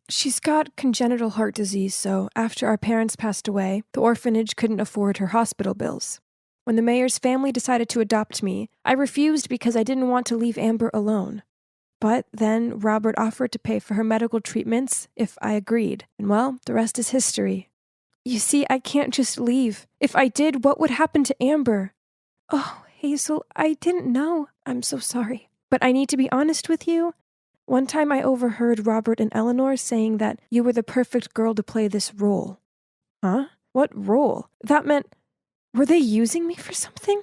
She's got congenital heart disease, so after our parents passed away, the orphanage couldn't afford her hospital bills. When the mayor's family decided to adopt me, I refused because I didn't want to leave Amber alone. But then Robert offered to pay for her medical treatments if I agreed, and well, the rest is history. You see, I can't just leave. If I did, what would happen to Amber? Oh, Hazel, I didn't know. I'm so sorry. But I need to be honest with you. One time I overheard Robert and Eleanor saying that you were the perfect girl to play this role. Huh? What role? That meant... Were they using me for something?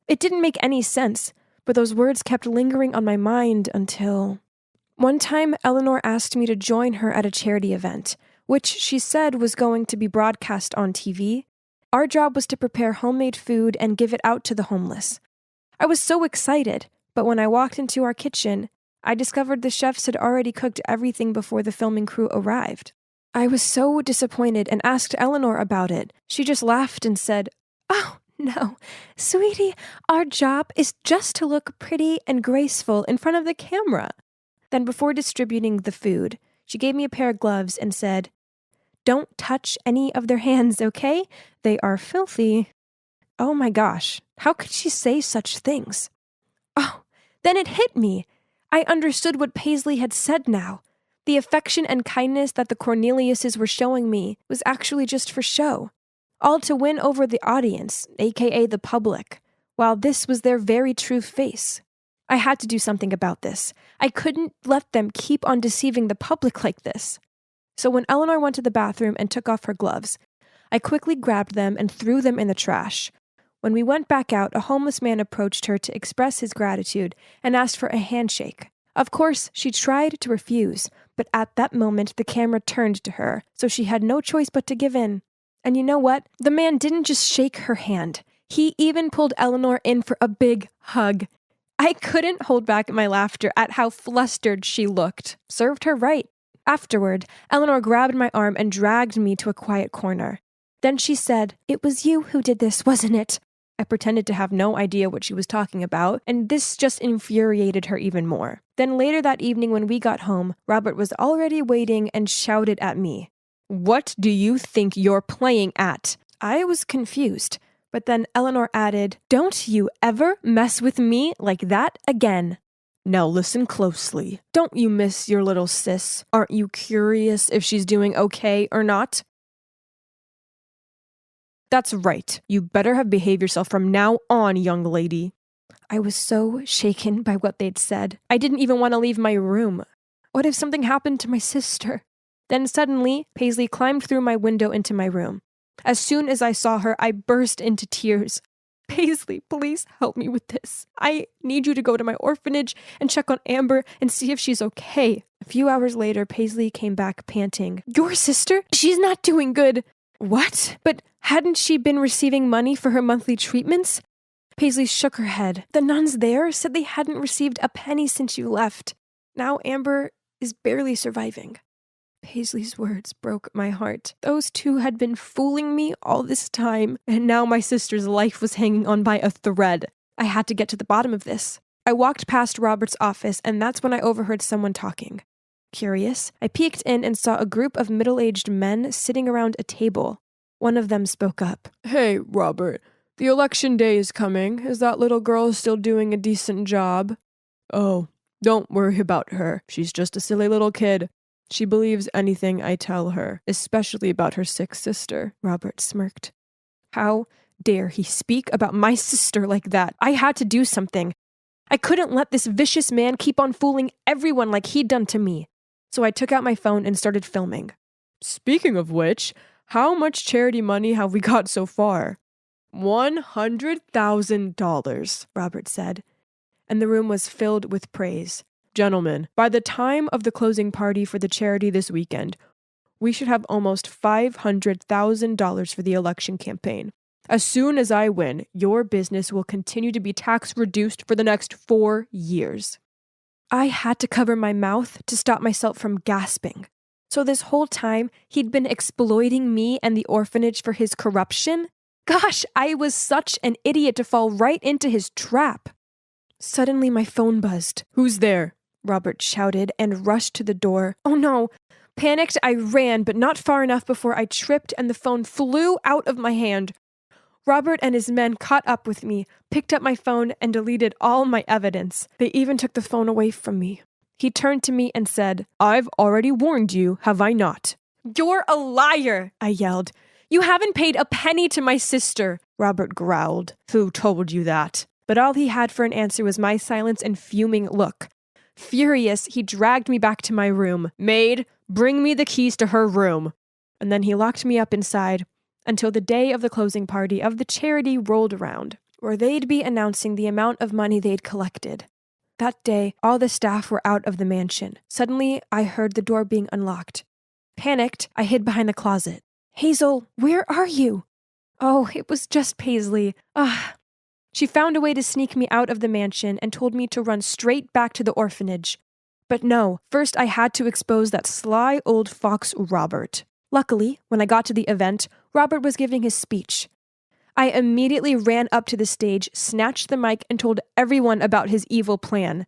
It didn't make any sense, but those words kept lingering on my mind until... One time, Eleanor asked me to join her at a charity event, which she said was going to be broadcast on TV. Our job was to prepare homemade food and give it out to the homeless. I was so excited, but when I walked into our kitchen, I discovered the chefs had already cooked everything before the filming crew arrived. I was so disappointed and asked Eleanor about it. She just laughed and said, "Oh, no, sweetie, our job is just to look pretty and graceful in front of the camera." Then before distributing the food, she gave me a pair of gloves and said, "Don't touch any of their hands, okay? They are filthy." Oh my gosh, how could she say such things? Oh, then it hit me. I understood what Paisley had said now. The affection and kindness that the Corneliuses were showing me was actually just for show, all to win over the audience, aka the public, while this was their very true face. I had to do something about this. I couldn't let them keep on deceiving the public like this. So when Eleanor went to the bathroom and took off her gloves, I quickly grabbed them and threw them in the trash. When we went back out, a homeless man approached her to express his gratitude and asked for a handshake. Of course, she tried to refuse, but at that moment the camera turned to her, so she had no choice but to give in. And you know what? The man didn't just shake her hand. He even pulled Eleanor in for a big hug. I couldn't hold back my laughter at how flustered she looked. Served her right. Afterward, Eleanor grabbed my arm and dragged me to a quiet corner. Then she said, "It was you who did this, wasn't it?" I pretended to have no idea what she was talking about, and this just infuriated her even more. Then later that evening when we got home, Robert was already waiting and shouted at me, "What do you think you're playing at?" I was confused, but then Eleanor added, "Don't you ever mess with me like that again." Now listen closely. Don't you miss your little sis? Aren't you curious if she's doing okay or not? That's right. You better have behaved yourself from now on, young lady. I was so shaken by what they'd said. I didn't even want to leave my room. What if something happened to my sister? Then suddenly, Paisley climbed through my window into my room. As soon as I saw her, I burst into tears. "Paisley, please help me with this. I need you to go to my orphanage and check on Amber and see if she's okay." A few hours later, Paisley came back panting. "Your sister? She's not doing good." What? But hadn't she been receiving money for her monthly treatments? Paisley shook her head. "The nuns there said they hadn't received a penny since you left. Now Amber is barely surviving." Paisley's words broke my heart. Those two had been fooling me all this time, and now my sister's life was hanging on by a thread. I had to get to the bottom of this. I walked past Robert's office, and that's when I overheard someone talking. Curious, I peeked in and saw a group of middle-aged men sitting around a table. One of them spoke up. "Hey, Robert, the election day is coming. Is that little girl still doing a decent job?" "Oh, don't worry about her. She's just a silly little kid. She believes anything I tell her, especially about her sick sister," Robert smirked. How dare he speak about my sister like that? I had to do something. I couldn't let this vicious man keep on fooling everyone like he'd done to me. So I took out my phone and started filming. "Speaking of which, how much charity money have we got so far?" $100,000, Robert said, and the room was filled with praise. "Gentlemen, by the time of the closing party for the charity this weekend, we should have almost $500,000 for the election campaign. As soon as I win, your business will continue to be tax reduced for the next 4 years." I had to cover my mouth to stop myself from gasping. So this whole time, he'd been exploiting me and the orphanage for his corruption? Gosh, I was such an idiot to fall right into his trap. Suddenly my phone buzzed. "Who's there?" Robert shouted and rushed to the door. Oh no! Panicked, I ran, but not far enough before I tripped and the phone flew out of my hand. Robert and his men caught up with me, picked up my phone, and deleted all my evidence. They even took the phone away from me. He turned to me and said, "I've already warned you, have I not?" "You're a liar," I yelled. "You haven't paid a penny to my sister," Robert growled. "Who told you that?" But all he had for an answer was my silence and fuming look. Furious, he dragged me back to my room. "Maid, bring me the keys to her room." And then he locked me up inside until the day of the closing party of the charity rolled around, where they'd be announcing the amount of money they'd collected. That day, all the staff were out of the mansion. Suddenly, I heard the door being unlocked. Panicked, I hid behind the closet. Hazel, where are you? Oh, it was just Paisley. She found a way to sneak me out of the mansion and told me to run straight back to the orphanage. But no, first I had to expose that sly old fox Robert. Luckily, when I got to the event, Robert was giving his speech. I immediately ran up to the stage, snatched the mic, and told everyone about his evil plan.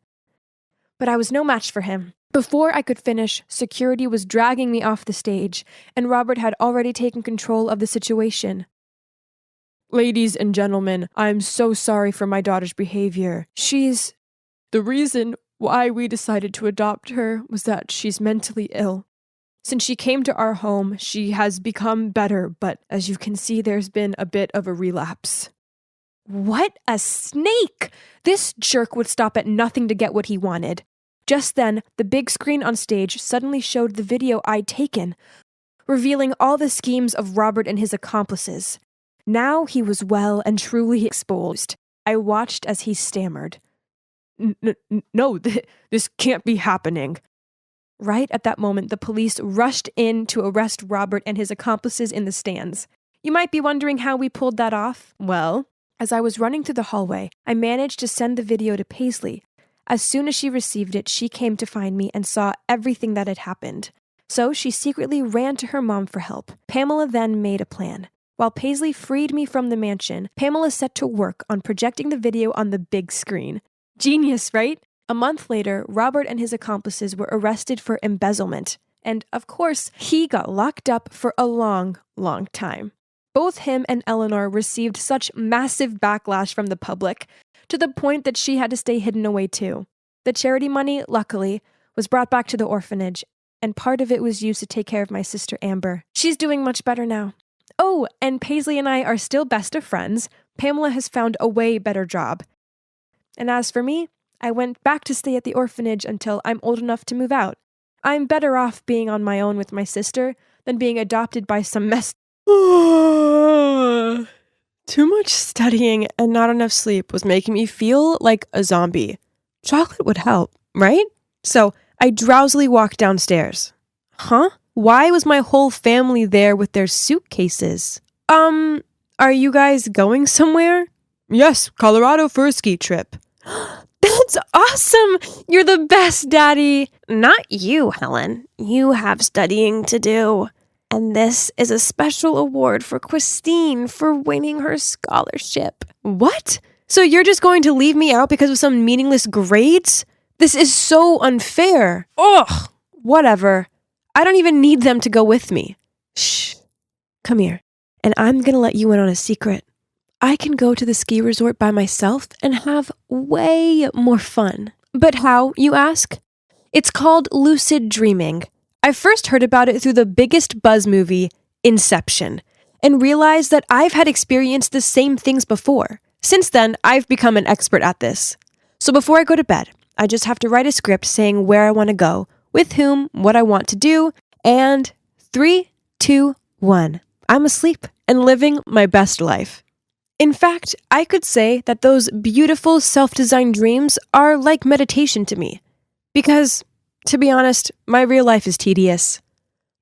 But I was no match for him. Before I could finish, security was dragging me off the stage, and Robert had already taken control of the situation. Ladies and gentlemen, I'm so sorry for my daughter's behavior. The reason why we decided to adopt her was that she's mentally ill. Since she came to our home, she has become better, but as you can see, there's been a bit of a relapse. What a snake! This jerk would stop at nothing to get what he wanted. Just then, the big screen on stage suddenly showed the video I'd taken, revealing all the schemes of Robert and his accomplices. Now he was well and truly exposed. I watched as he stammered. No, this can't be happening. Right at that moment, the police rushed in to arrest Robert and his accomplices in the stands. You might be wondering how we pulled that off. Well, as I was running through the hallway, I managed to send the video to Paisley. As soon as she received it, she came to find me and saw everything that had happened. So she secretly ran to her mom for help. Pamela then made a plan. While Paisley freed me from the mansion, Pamela set to work on projecting the video on the big screen. Genius, right? A month later, Robert and his accomplices were arrested for embezzlement. And, of course, he got locked up for a long, long time. Both him and Eleanor received such massive backlash from the public, to the point that she had to stay hidden away too. The charity money, luckily, was brought back to the orphanage, and part of it was used to take care of my sister Amber. She's doing much better now. Oh, and Paisley and I are still best of friends. Pamela has found a way better job. And as for me, I went back to stay at the orphanage until I'm old enough to move out. I'm better off being on my own with my sister than being adopted by some mess. Too much studying and not enough sleep was making me feel like a zombie. Chocolate would help, right? So I drowsily walked downstairs. Huh? Why was my whole family there with their suitcases? Are you guys going somewhere? Yes, Colorado for a ski trip. That's awesome! You're the best, Daddy! Not you, Helen. You have studying to do. And this is a special award for Christine for winning her scholarship. What? So you're just going to leave me out because of some meaningless grades? This is so unfair. Ugh! Whatever. I don't even need them to go with me. Shh. Come here. And I'm gonna let you in on a secret. I can go to the ski resort by myself and have way more fun. But how, you ask? It's called lucid dreaming. I first heard about it through the biggest buzz movie, Inception, and realized that I've had experienced the same things before. Since then, I've become an expert at this. So before I go to bed, I just have to write a script saying where I want to go, with whom, what I want to do, and 3, 2, 1. I'm asleep and living my best life. In fact, I could say that those beautiful self-designed dreams are like meditation to me. Because, to be honest, my real life is tedious.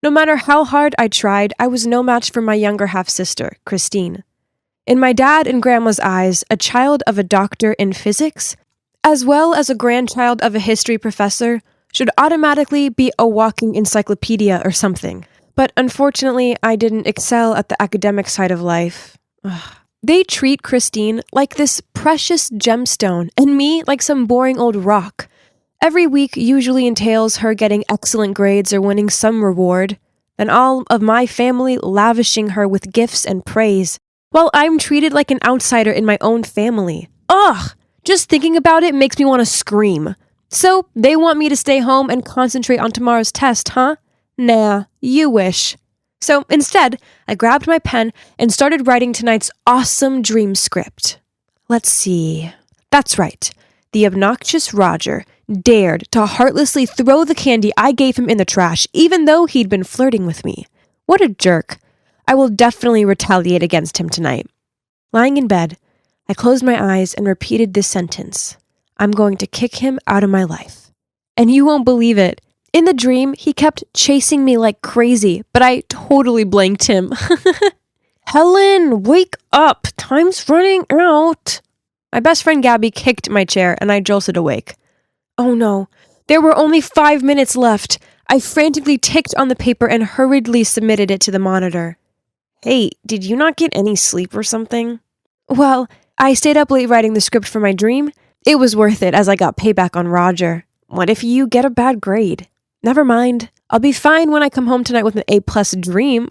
No matter how hard I tried, I was no match for my younger half-sister, Christine. In my dad and grandma's eyes, a child of a doctor in physics, as well as a grandchild of a history professor, should automatically be a walking encyclopedia or something. But unfortunately, I didn't excel at the academic side of life. Ugh. They treat Christine like this precious gemstone and me like some boring old rock. Every week usually entails her getting excellent grades or winning some reward, and all of my family lavishing her with gifts and praise, while I'm treated like an outsider in my own family. Ugh! Just thinking about it makes me want to scream. So, they want me to stay home and concentrate on tomorrow's test, huh? Nah, you wish. So, instead, I grabbed my pen and started writing tonight's awesome dream script. Let's see. That's right. The obnoxious Roger dared to heartlessly throw the candy I gave him in the trash, even though he'd been flirting with me. What a jerk. I will definitely retaliate against him tonight. Lying in bed, I closed my eyes and repeated this sentence. I'm going to kick him out of my life. And you won't believe it. In the dream, he kept chasing me like crazy, but I totally blanked him. Helen, wake up. Time's running out. My best friend Gabby kicked my chair and I jolted awake. Oh no, there were only 5 minutes left. I frantically ticked on the paper and hurriedly submitted it to the monitor. Hey, did you not get any sleep or something? Well, I stayed up late writing the script for my dream. It was worth it as I got payback on Roger. What if you get a bad grade? Never mind. I'll be fine when I come home tonight with an A+ dream.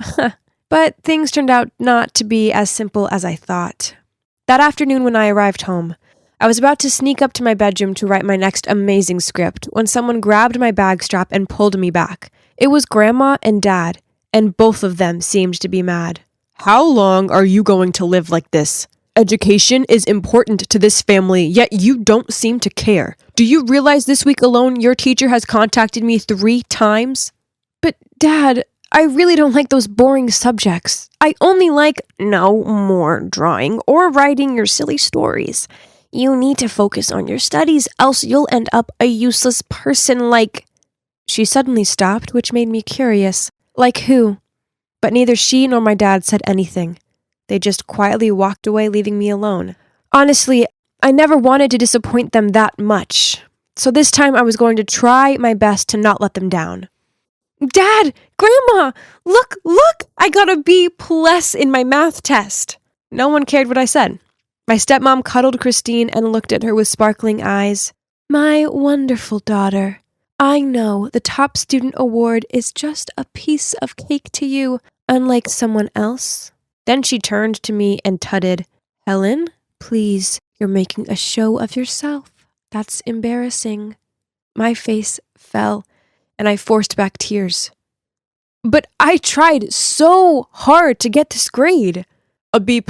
But things turned out not to be as simple as I thought. That afternoon when I arrived home, I was about to sneak up to my bedroom to write my next amazing script when someone grabbed my bag strap and pulled me back. It was Grandma and Dad, and both of them seemed to be mad. How long are you going to live like this? Education is important to this family, yet you don't seem to care. Do you realize this week alone your teacher has contacted me 3 times? But Dad, I really don't like those boring subjects. I only like no more drawing or writing your silly stories. You need to focus on your studies, else you'll end up a useless person like... She suddenly stopped, which made me curious. Like who? But neither she nor my dad said anything. They just quietly walked away, leaving me alone. Honestly, I never wanted to disappoint them that much. So this time I was going to try my best to not let them down. Dad! Grandma! Look! I got a B+ in my math test! No one cared what I said. My stepmom cuddled Christine and looked at her with sparkling eyes. My wonderful daughter. I know the top student award is just a piece of cake to you, unlike someone else. Then she turned to me and tutted, Helen, please, you're making a show of yourself. That's embarrassing. My face fell, and I forced back tears. But I tried so hard to get this grade. A B+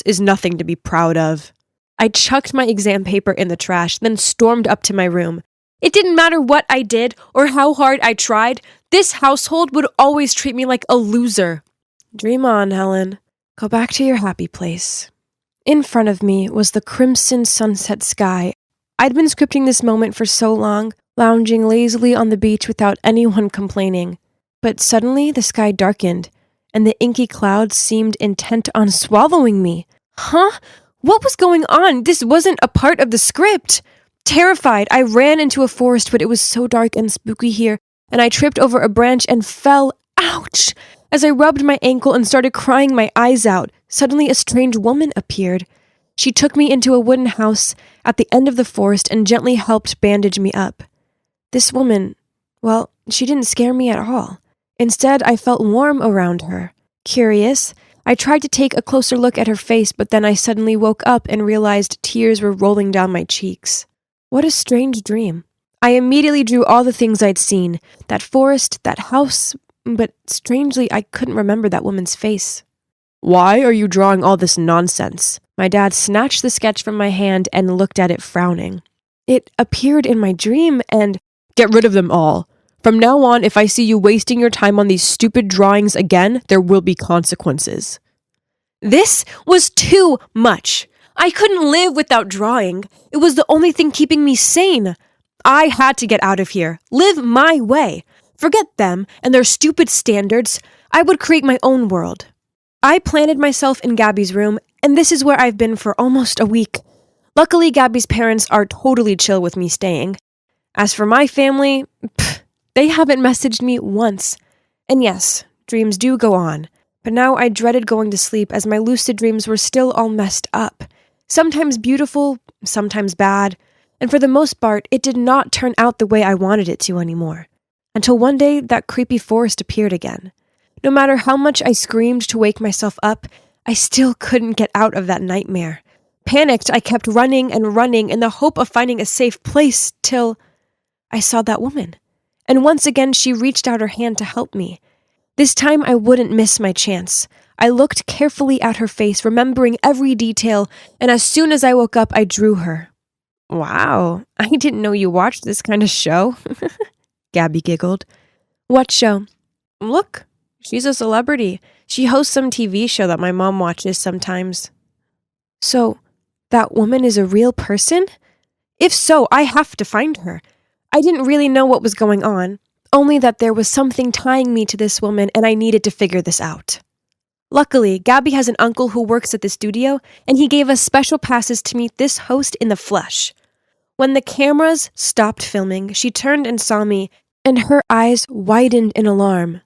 is nothing to be proud of. I chucked my exam paper in the trash, then stormed up to my room. It didn't matter what I did or how hard I tried. This household would always treat me like a loser. Dream on, Helen. Go back to your happy place. In front of me was the crimson sunset sky. I'd been scripting this moment for so long, lounging lazily on the beach without anyone complaining. But suddenly the sky darkened, and the inky clouds seemed intent on swallowing me. Huh? What was going on? This wasn't a part of the script. Terrified, I ran into a forest, but it was so dark and spooky here, and I tripped over a branch and fell. Ouch! As I rubbed my ankle and started crying my eyes out, suddenly a strange woman appeared. She took me into a wooden house at the end of the forest and gently helped bandage me up. This woman, well, she didn't scare me at all. Instead, I felt warm around her. Curious, I tried to take a closer look at her face, but then I suddenly woke up and realized tears were rolling down my cheeks. What a strange dream. I immediately drew all the things I'd seen, that forest, that house, but strangely, I couldn't remember that woman's face. Why are you drawing all this nonsense? My dad snatched the sketch from my hand and looked at it frowning. It appeared in my dream and... Get rid of them all. From now on, if I see you wasting your time on these stupid drawings again, there will be consequences. This was too much. I couldn't live without drawing. It was the only thing keeping me sane. I had to get out of here, live my way. Forget them and their stupid standards. I would create my own world. I planted myself in Gabby's room, and this is where I've been for almost a week. Luckily, Gabby's parents are totally chill with me staying. As for my family, they haven't messaged me once. And yes, dreams do go on. But now I dreaded going to sleep as my lucid dreams were still all messed up. Sometimes beautiful, sometimes bad. And for the most part, it did not turn out the way I wanted it to anymore. Until one day, that creepy forest appeared again. No matter how much I screamed to wake myself up, I still couldn't get out of that nightmare. Panicked, I kept running and running in the hope of finding a safe place till I saw that woman. And once again, she reached out her hand to help me. This time, I wouldn't miss my chance. I looked carefully at her face, remembering every detail, and as soon as I woke up, I drew her. Wow, I didn't know you watched this kind of show. Gabby giggled. What show? Look, she's a celebrity. She hosts some TV show that my mom watches sometimes. So, that woman is a real person? If so, I have to find her. I didn't really know what was going on, only that there was something tying me to this woman and I needed to figure this out. Luckily, Gabby has an uncle who works at the studio, and he gave us special passes to meet this host in the flesh. When the cameras stopped filming, she turned and saw me, and her eyes widened in alarm.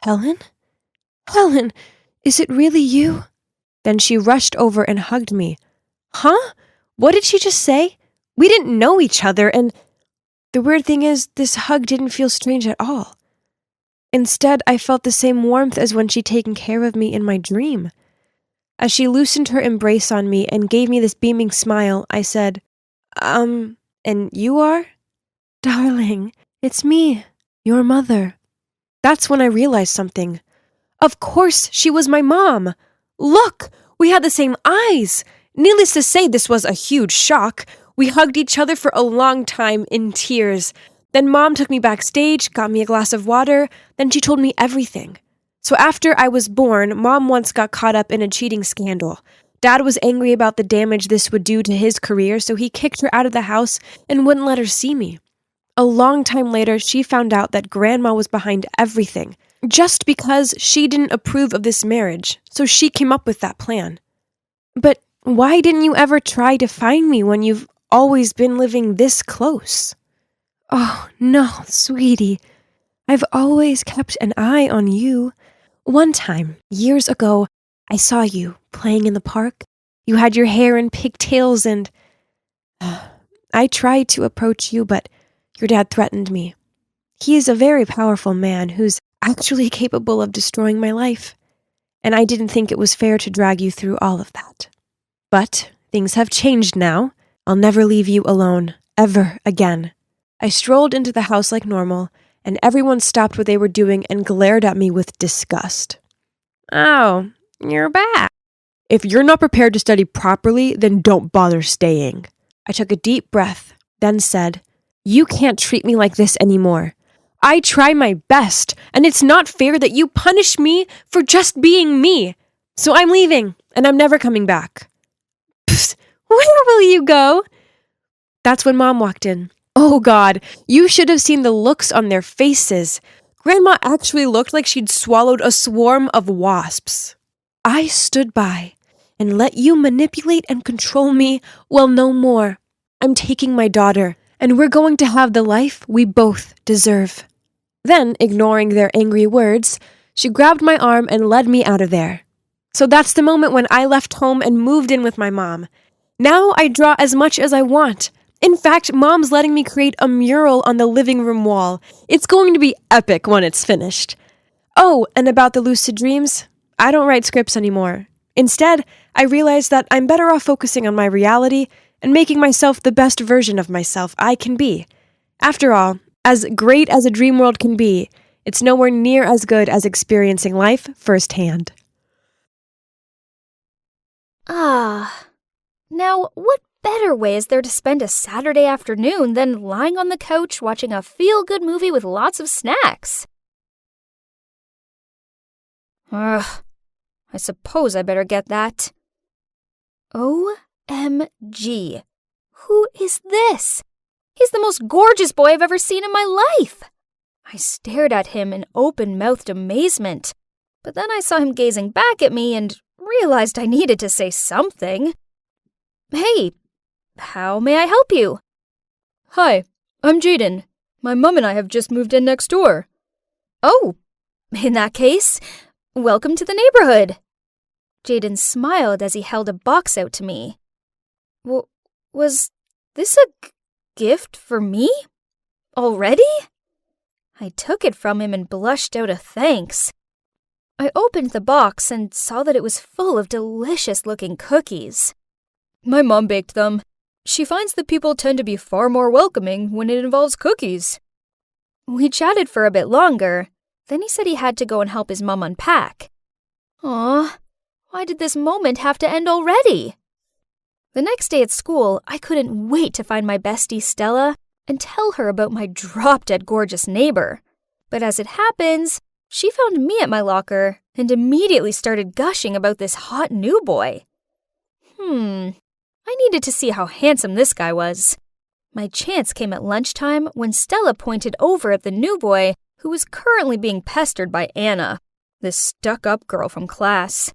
Helen? Helen, is it really you? Then she rushed over and hugged me. Huh? What did she just say? We didn't know each other, and the weird thing is, this hug didn't feel strange at all. Instead, I felt the same warmth as when she'd taken care of me in my dream. As she loosened her embrace on me and gave me this beaming smile, I said, and you are? Darling, it's me, your mother. That's when I realized something. Of course, she was my mom. Look, we had the same eyes. Needless to say, this was a huge shock. We hugged each other for a long time in tears. Then Mom took me backstage, got me a glass of water, then she told me everything. So after I was born, Mom once got caught up in a cheating scandal. Dad was angry about the damage this would do to his career, so he kicked her out of the house and wouldn't let her see me. A long time later, she found out that Grandma was behind everything, just because she didn't approve of this marriage, so she came up with that plan. But why didn't you ever try to find me when you've always been living this close? Oh, no, sweetie. I've always kept an eye on you. One time, years ago, I saw you playing in the park. You had your hair in pigtails and... I tried to approach you, but your dad threatened me. He is a very powerful man who's actually capable of destroying my life. And I didn't think it was fair to drag you through all of that. But things have changed now. I'll never leave you alone, ever again. I strolled into the house like normal, and everyone stopped what they were doing and glared at me with disgust. Oh, you're back. If you're not prepared to study properly, then don't bother staying. I took a deep breath, then said, You can't treat me like this anymore. I try my best, and it's not fair that you punish me for just being me. So I'm leaving, and I'm never coming back. Psst, where will you go? That's when Mom walked in. Oh God, you should have seen the looks on their faces. Grandma actually looked like she'd swallowed a swarm of wasps. I stood by and let you manipulate and control me. Well, no more. I'm taking my daughter, and we're going to have the life we both deserve. Then, ignoring their angry words, she grabbed my arm and led me out of there. So that's the moment when I left home and moved in with my mom. Now I draw as much as I want. In fact, Mom's letting me create a mural on the living room wall. It's going to be epic when it's finished. Oh, and about the lucid dreams, I don't write scripts anymore. Instead, I realized that I'm better off focusing on my reality and making myself the best version of myself I can be. After all, as great as a dream world can be, it's nowhere near as good as experiencing life firsthand. Now what better way is there to spend a Saturday afternoon than lying on the couch watching a feel-good movie with lots of snacks? I suppose I better get that. OMG. Who is this? He's the most gorgeous boy I've ever seen in my life. I stared at him in open-mouthed amazement, but then I saw him gazing back at me and realized I needed to say something. Hey, how may I help you? Hi, I'm Jaden. My mom and I have just moved in next door. Oh, in that case, welcome to the neighborhood. Jaden smiled as he held a box out to me. Was this a gift for me? Already? I took it from him and blushed out a thanks. I opened the box and saw that it was full of delicious-looking cookies. My mom baked them. She finds that people tend to be far more welcoming when it involves cookies. We chatted for a bit longer. Then he said he had to go and help his mom unpack. Aw, why did this moment have to end already? The next day at school, I couldn't wait to find my bestie Stella and tell her about my drop-dead gorgeous neighbor. But as it happens, she found me at my locker and immediately started gushing about this hot new boy. I needed to see how handsome this guy was. My chance came at lunchtime when Stella pointed over at the new boy who was currently being pestered by Anna, this stuck-up girl from class.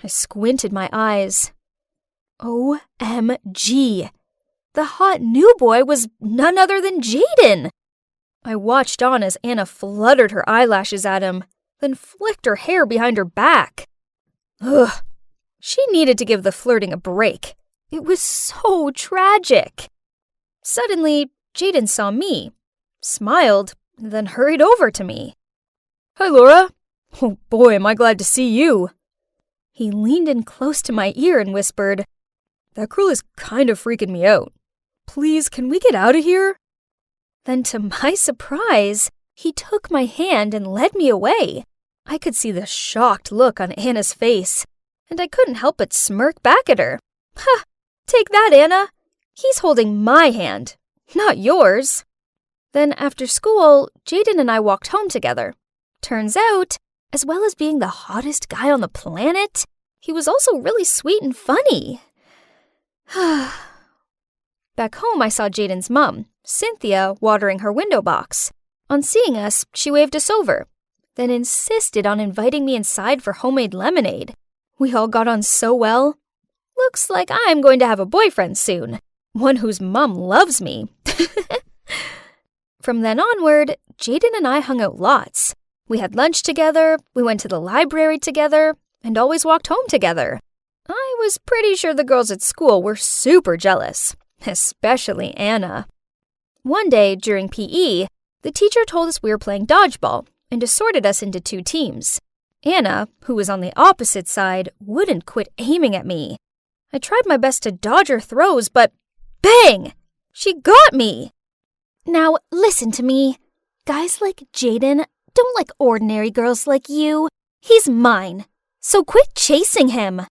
I squinted my eyes. OMG! The hot new boy was none other than Jaden! I watched on as Anna fluttered her eyelashes at him, then flicked her hair behind her back. Ugh! She needed to give the flirting a break. It was so tragic. Suddenly, Jaden saw me, smiled, then hurried over to me. "Hi, Laura. Oh boy, am I glad to see you." He leaned in close to my ear and whispered, "That girl is kind of freaking me out. Please, can we get out of here?" Then to my surprise, he took my hand and led me away. I could see the shocked look on Anna's face, and I couldn't help but smirk back at her. "Ha! Take that, Anna. He's holding my hand, not yours." Then after school, Jaden and I walked home together. Turns out, as well as being the hottest guy on the planet, he was also really sweet and funny. Back home, I saw Jaden's mom, Cynthia, watering her window box. On seeing us, she waved us over, then insisted on inviting me inside for homemade lemonade. We all got on so well. Looks like I'm going to have a boyfriend soon, one whose mom loves me. From then onward, Jaden and I hung out lots. We had lunch together, we went to the library together, and always walked home together. I was pretty sure the girls at school were super jealous, especially Anna. One day, during PE, the teacher told us we were playing dodgeball and assorted us into 2 teams. Anna, who was on the opposite side, wouldn't quit aiming at me. I tried my best to dodge her throws, but bang! She got me! Now, listen to me. Guys like Jaden don't like ordinary girls like you. He's mine. So quit chasing him.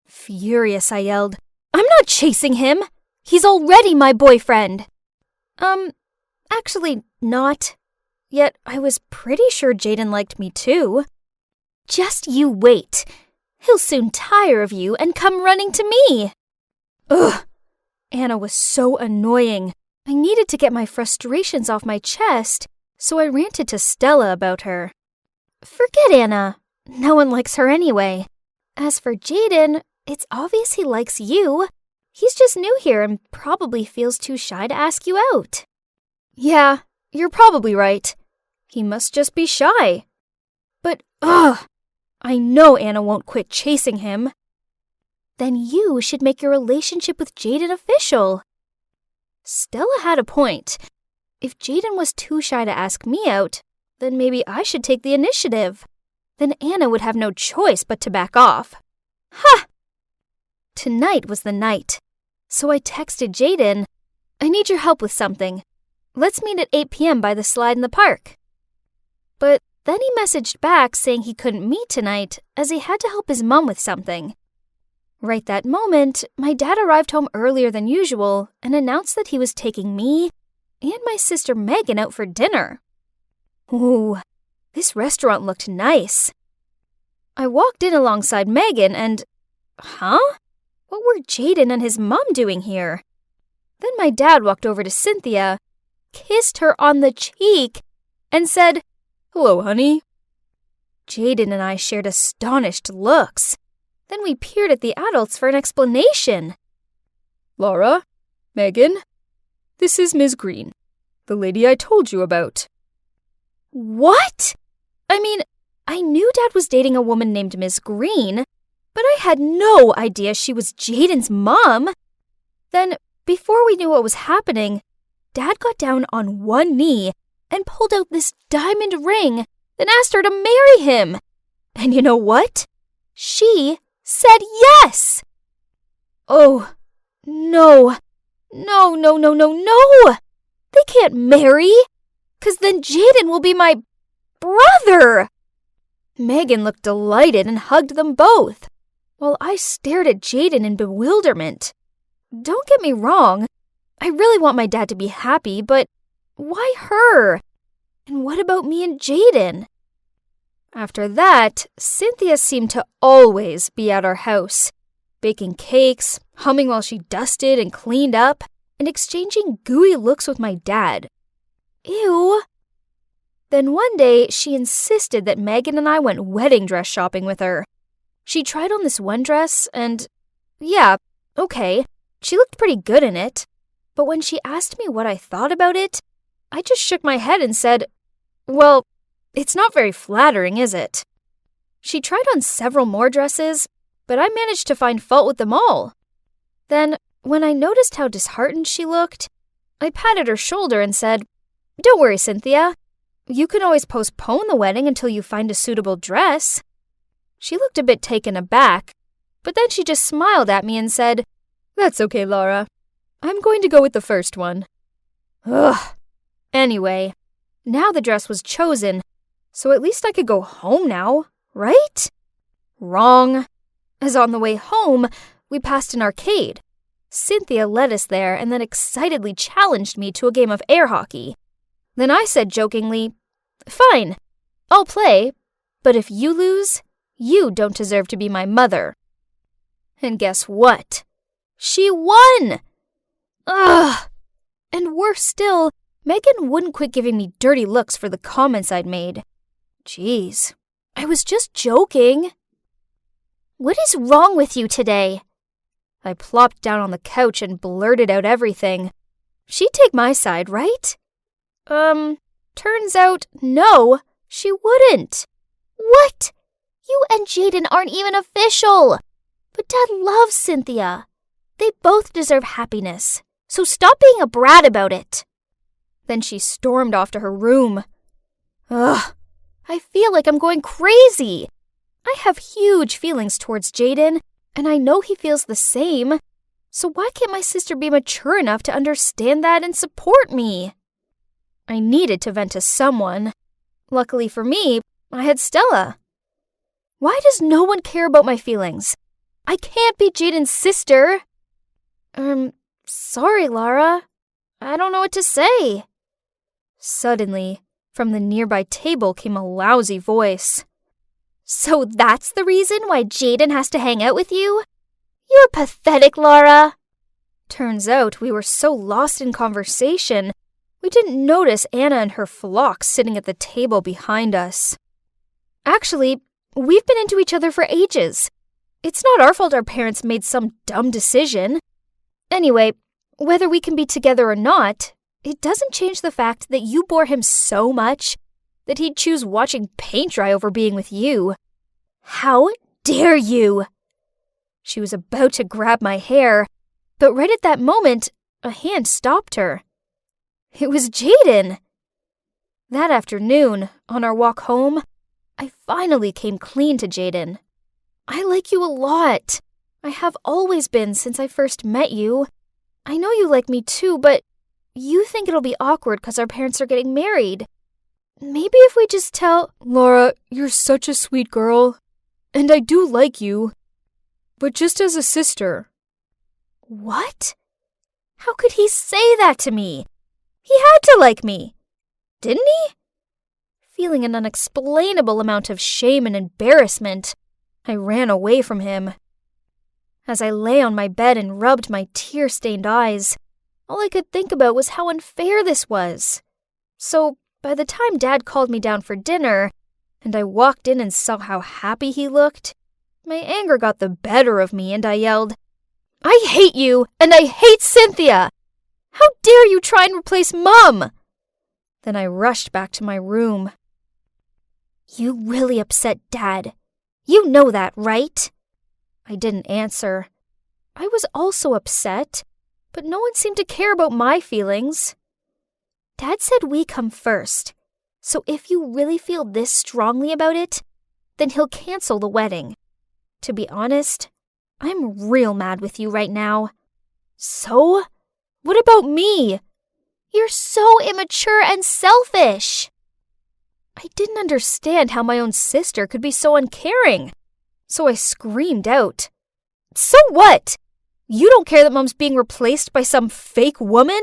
Furious, I yelled, "I'm not chasing him! He's already my boyfriend." Actually not. Yet I was pretty sure Jaden liked me too. Just you wait. He'll soon tire of you and come running to me. Ugh! Anna was so annoying. I needed to get my frustrations off my chest, so I ranted to Stella about her. Forget Anna. No one likes her anyway. As for Jaden, it's obvious he likes you. He's just new here and probably feels too shy to ask you out. Yeah, you're probably right. He must just be shy. But, I know Anna won't quit chasing him. Then you should make your relationship with Jaden official. Stella had a point. If Jaden was too shy to ask me out, then maybe I should take the initiative. Then Anna would have no choice but to back off. Ha! Tonight was the night. So I texted Jaden, "I need your help with something. Let's meet at 8 p.m. by the slide in the park." But then he messaged back saying he couldn't meet tonight as he had to help his mom with something. Right that moment, my dad arrived home earlier than usual and announced that he was taking me and my sister Megan out for dinner. Ooh, this restaurant looked nice. I walked in alongside Megan and, what were Jaden and his mom doing here? Then my dad walked over to Cynthia, kissed her on the cheek, and said, "Hello, honey." Jaden and I shared astonished looks. Then we peered at the adults for an explanation. "Laura, Megan, this is Ms. Green, the lady I told you about." What? I mean, I knew Dad was dating a woman named Ms. Green, but I had no idea she was Jaden's mom. Then, before we knew what was happening, Dad got down on one knee and pulled out this diamond ring, then asked her to marry him. And you know what? She said yes! Oh, no. No. They can't marry, 'cause then Jaden will be my brother. Megan looked delighted and hugged them both, while I stared at Jaden in bewilderment. Don't get me wrong, I really want my dad to be happy, but why her? And what about me and Jaden? After that, Cynthia seemed to always be at our house, baking cakes, humming while she dusted and cleaned up, and exchanging gooey looks with my dad. Ew. Then one day, she insisted that Megan and I went wedding dress shopping with her. She tried on this one dress and, yeah, okay, she looked pretty good in it. But when she asked me what I thought about it, I just shook my head and said, well, it's not very flattering, is it? She tried on several more dresses, but I managed to find fault with them all. Then, when I noticed how disheartened she looked, I patted her shoulder and said, don't worry, Cynthia. You can always postpone the wedding until you find a suitable dress. She looked a bit taken aback, but then she just smiled at me and said, that's okay, Laura. I'm going to go with the first one. Ugh. Anyway, now the dress was chosen, so at least I could go home now, right? Wrong. As on the way home, we passed an arcade. Cynthia led us there and then excitedly challenged me to a game of air hockey. Then I said jokingly, fine, I'll play, but if you lose, you don't deserve to be my mother. And guess what? She won! Ugh! And worse still, Megan wouldn't quit giving me dirty looks for the comments I'd made. Jeez, I was just joking. What is wrong with you today? I plopped down on the couch and blurted out everything. She'd take my side, right? Turns out, no, she wouldn't. What? You and Jaden aren't even official. But Dad loves Cynthia. They both deserve happiness, so stop being a brat about it. Then she stormed off to her room. Ugh, I feel like I'm going crazy. I have huge feelings towards Jaden, and I know he feels the same. So why can't my sister be mature enough to understand that and support me? I needed to vent to someone. Luckily for me, I had Stella. Why does no one care about my feelings? I can't be Jaden's sister. Sorry, Laura. I don't know what to say. Suddenly, from the nearby table came a lousy voice. So that's the reason why Jaden has to hang out with you? You're pathetic, Laura. Turns out we were so lost in conversation, we didn't notice Anna and her flock sitting at the table behind us. Actually, we've been into each other for ages. It's not our fault our parents made some dumb decision. Anyway, whether we can be together or not, it doesn't change the fact that you bore him so much that he'd choose watching paint dry over being with you. How dare you? She was about to grab my hair, but right at that moment, a hand stopped her. It was Jaden. That afternoon, on our walk home, I finally came clean to Jaden. I like you a lot. I have always been since I first met you. I know you like me too, but you think it'll be awkward because our parents are getting married. Maybe if we just tell, Laura, you're such a sweet girl, and I do like you, but just as a sister. What? How could he say that to me? He had to like me, didn't he? Feeling an unexplainable amount of shame and embarrassment, I ran away from him. As I lay on my bed and rubbed my tear-stained eyes, all I could think about was how unfair this was. So, by the time Dad called me down for dinner, and I walked in and saw how happy he looked, my anger got the better of me and I yelled, I hate you, and I hate Cynthia! How dare you try and replace Mom? Then I rushed back to my room. You really upset Dad. You know that, right? I didn't answer. I was also upset, but no one seemed to care about my feelings. Dad said we come first, so if you really feel this strongly about it, then he'll cancel the wedding. To be honest, I'm real mad with you right now. So? What about me? You're so immature and selfish. I didn't understand how my own sister could be so uncaring, so I screamed out. So what? You don't care that Mom's being replaced by some fake woman?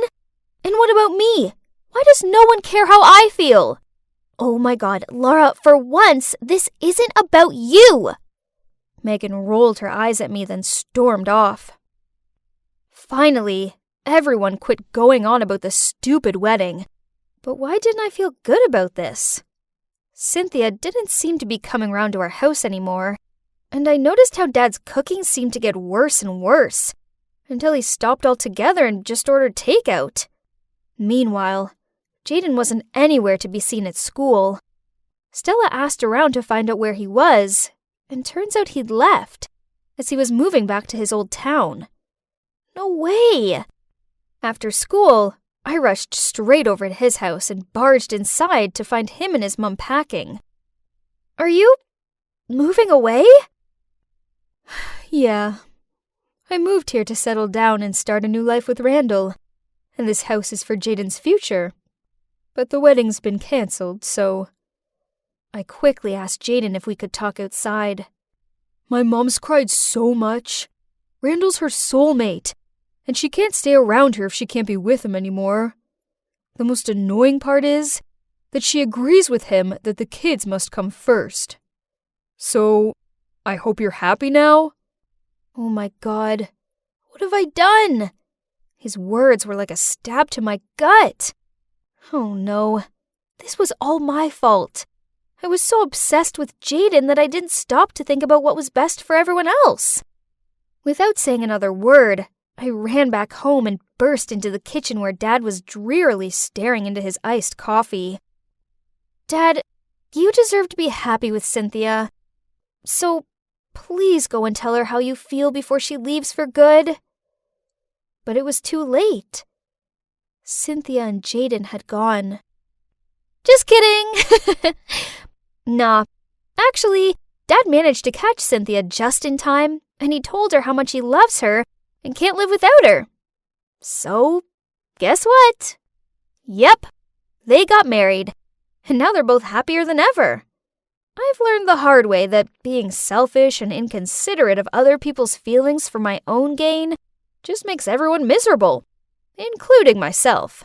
And what about me? Why does no one care how I feel? Oh my God, Laura, for once, this isn't about you. Megan rolled her eyes at me, then stormed off. Finally, everyone quit going on about the stupid wedding. But why didn't I feel good about this? Cynthia didn't seem to be coming round to our house anymore, and I noticed how Dad's cooking seemed to get worse and worse, until he stopped altogether and just ordered takeout. Meanwhile, Jaden wasn't anywhere to be seen at school. Stella asked around to find out where he was, and turns out he'd left, as he was moving back to his old town. No way! After school, I rushed straight over to his house and barged inside to find him and his mum packing. Are you moving away? Yeah. I moved here to settle down and start a new life with Randall, and this house is for Jaden's future. But the wedding's been cancelled, so I quickly asked Jaden if we could talk outside. My mom's cried so much. Randall's her soulmate, and she can't stay around here if she can't be with him anymore. The most annoying part is that she agrees with him that the kids must come first. So, I hope you're happy now? Oh my God, what have I done? His words were like a stab to my gut. Oh no, this was all my fault. I was so obsessed with Jaden that I didn't stop to think about what was best for everyone else. Without saying another word, I ran back home and burst into the kitchen where Dad was drearily staring into his iced coffee. Dad, you deserve to be happy with Cynthia. So please go and tell her how you feel before she leaves for good. But it was too late. Cynthia and Jaden had gone. Just kidding! Nah, actually, Dad managed to catch Cynthia just in time, and he told her how much he loves her and can't live without her. So, guess what? Yep, they got married, and now they're both happier than ever. I've learned the hard way that being selfish and inconsiderate of other people's feelings for my own gain just makes everyone miserable, including myself.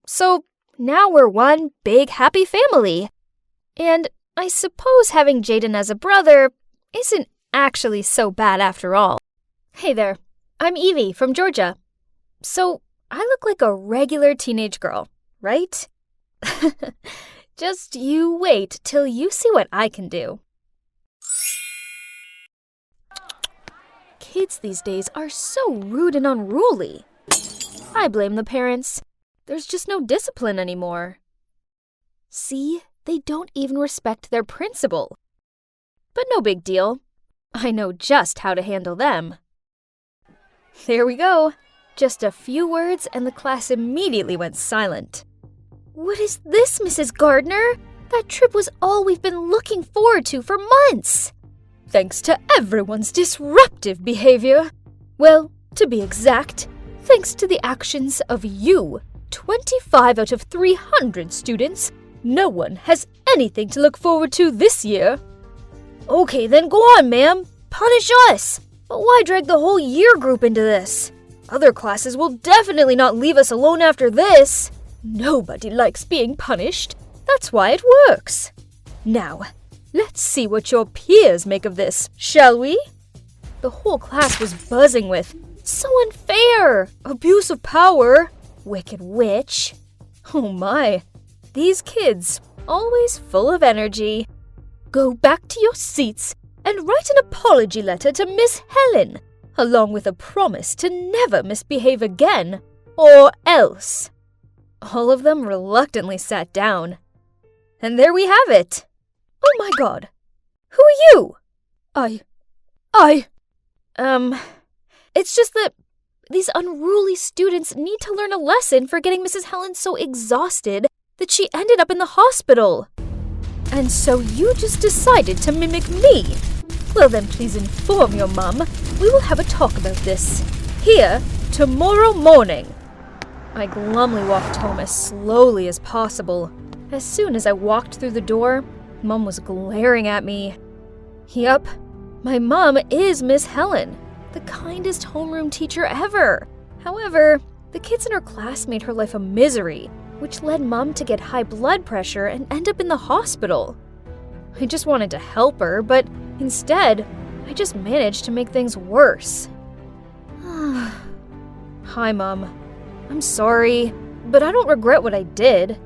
So, now we're one big happy family. And I suppose having Jaden as a brother isn't actually so bad after all. Hey there, I'm Evie from Georgia. So, I look like a regular teenage girl, right? Just you wait till you see what I can do. Kids these days are so rude and unruly. I blame the parents. There's just no discipline anymore. See? They don't even respect their principal. But no big deal. I know just how to handle them. There we go. Just a few words and the class immediately went silent. What is this, Mrs. Gardner? That trip was all we've been looking forward to for months. Thanks to everyone's disruptive behavior. Well, to be exact, thanks to the actions of you, 25 out of 300 students, no one has anything to look forward to this year. Okay, then go on, ma'am. Punish us. But why drag the whole year group into this? Other classes will definitely not leave us alone after this. Nobody likes being punished. That's why it works. Now, let's see what your peers make of this, shall we? The whole class was buzzing with, so unfair, abuse of power, wicked witch. Oh my. These kids, always full of energy. Go back to your seats and write an apology letter to Miss Helen, along with a promise to never misbehave again, or else. All of them reluctantly sat down. And there we have it. Oh my God. Who are you? It's just that these unruly students need to learn a lesson for getting Mrs. Helen so exhausted that she ended up in the hospital. And so you just decided to mimic me. Well then, please inform your mum. We will have a talk about this. Here, tomorrow morning. I glumly walked home as slowly as possible. As soon as I walked through the door, Mum was glaring at me. Yup, my mum is Miss Helen, the kindest homeroom teacher ever. However, the kids in her class made her life a misery, which led Mum to get high blood pressure and end up in the hospital. I just wanted to help her, but instead, I just managed to make things worse. Hi, Mom. I'm sorry, but I don't regret what I did.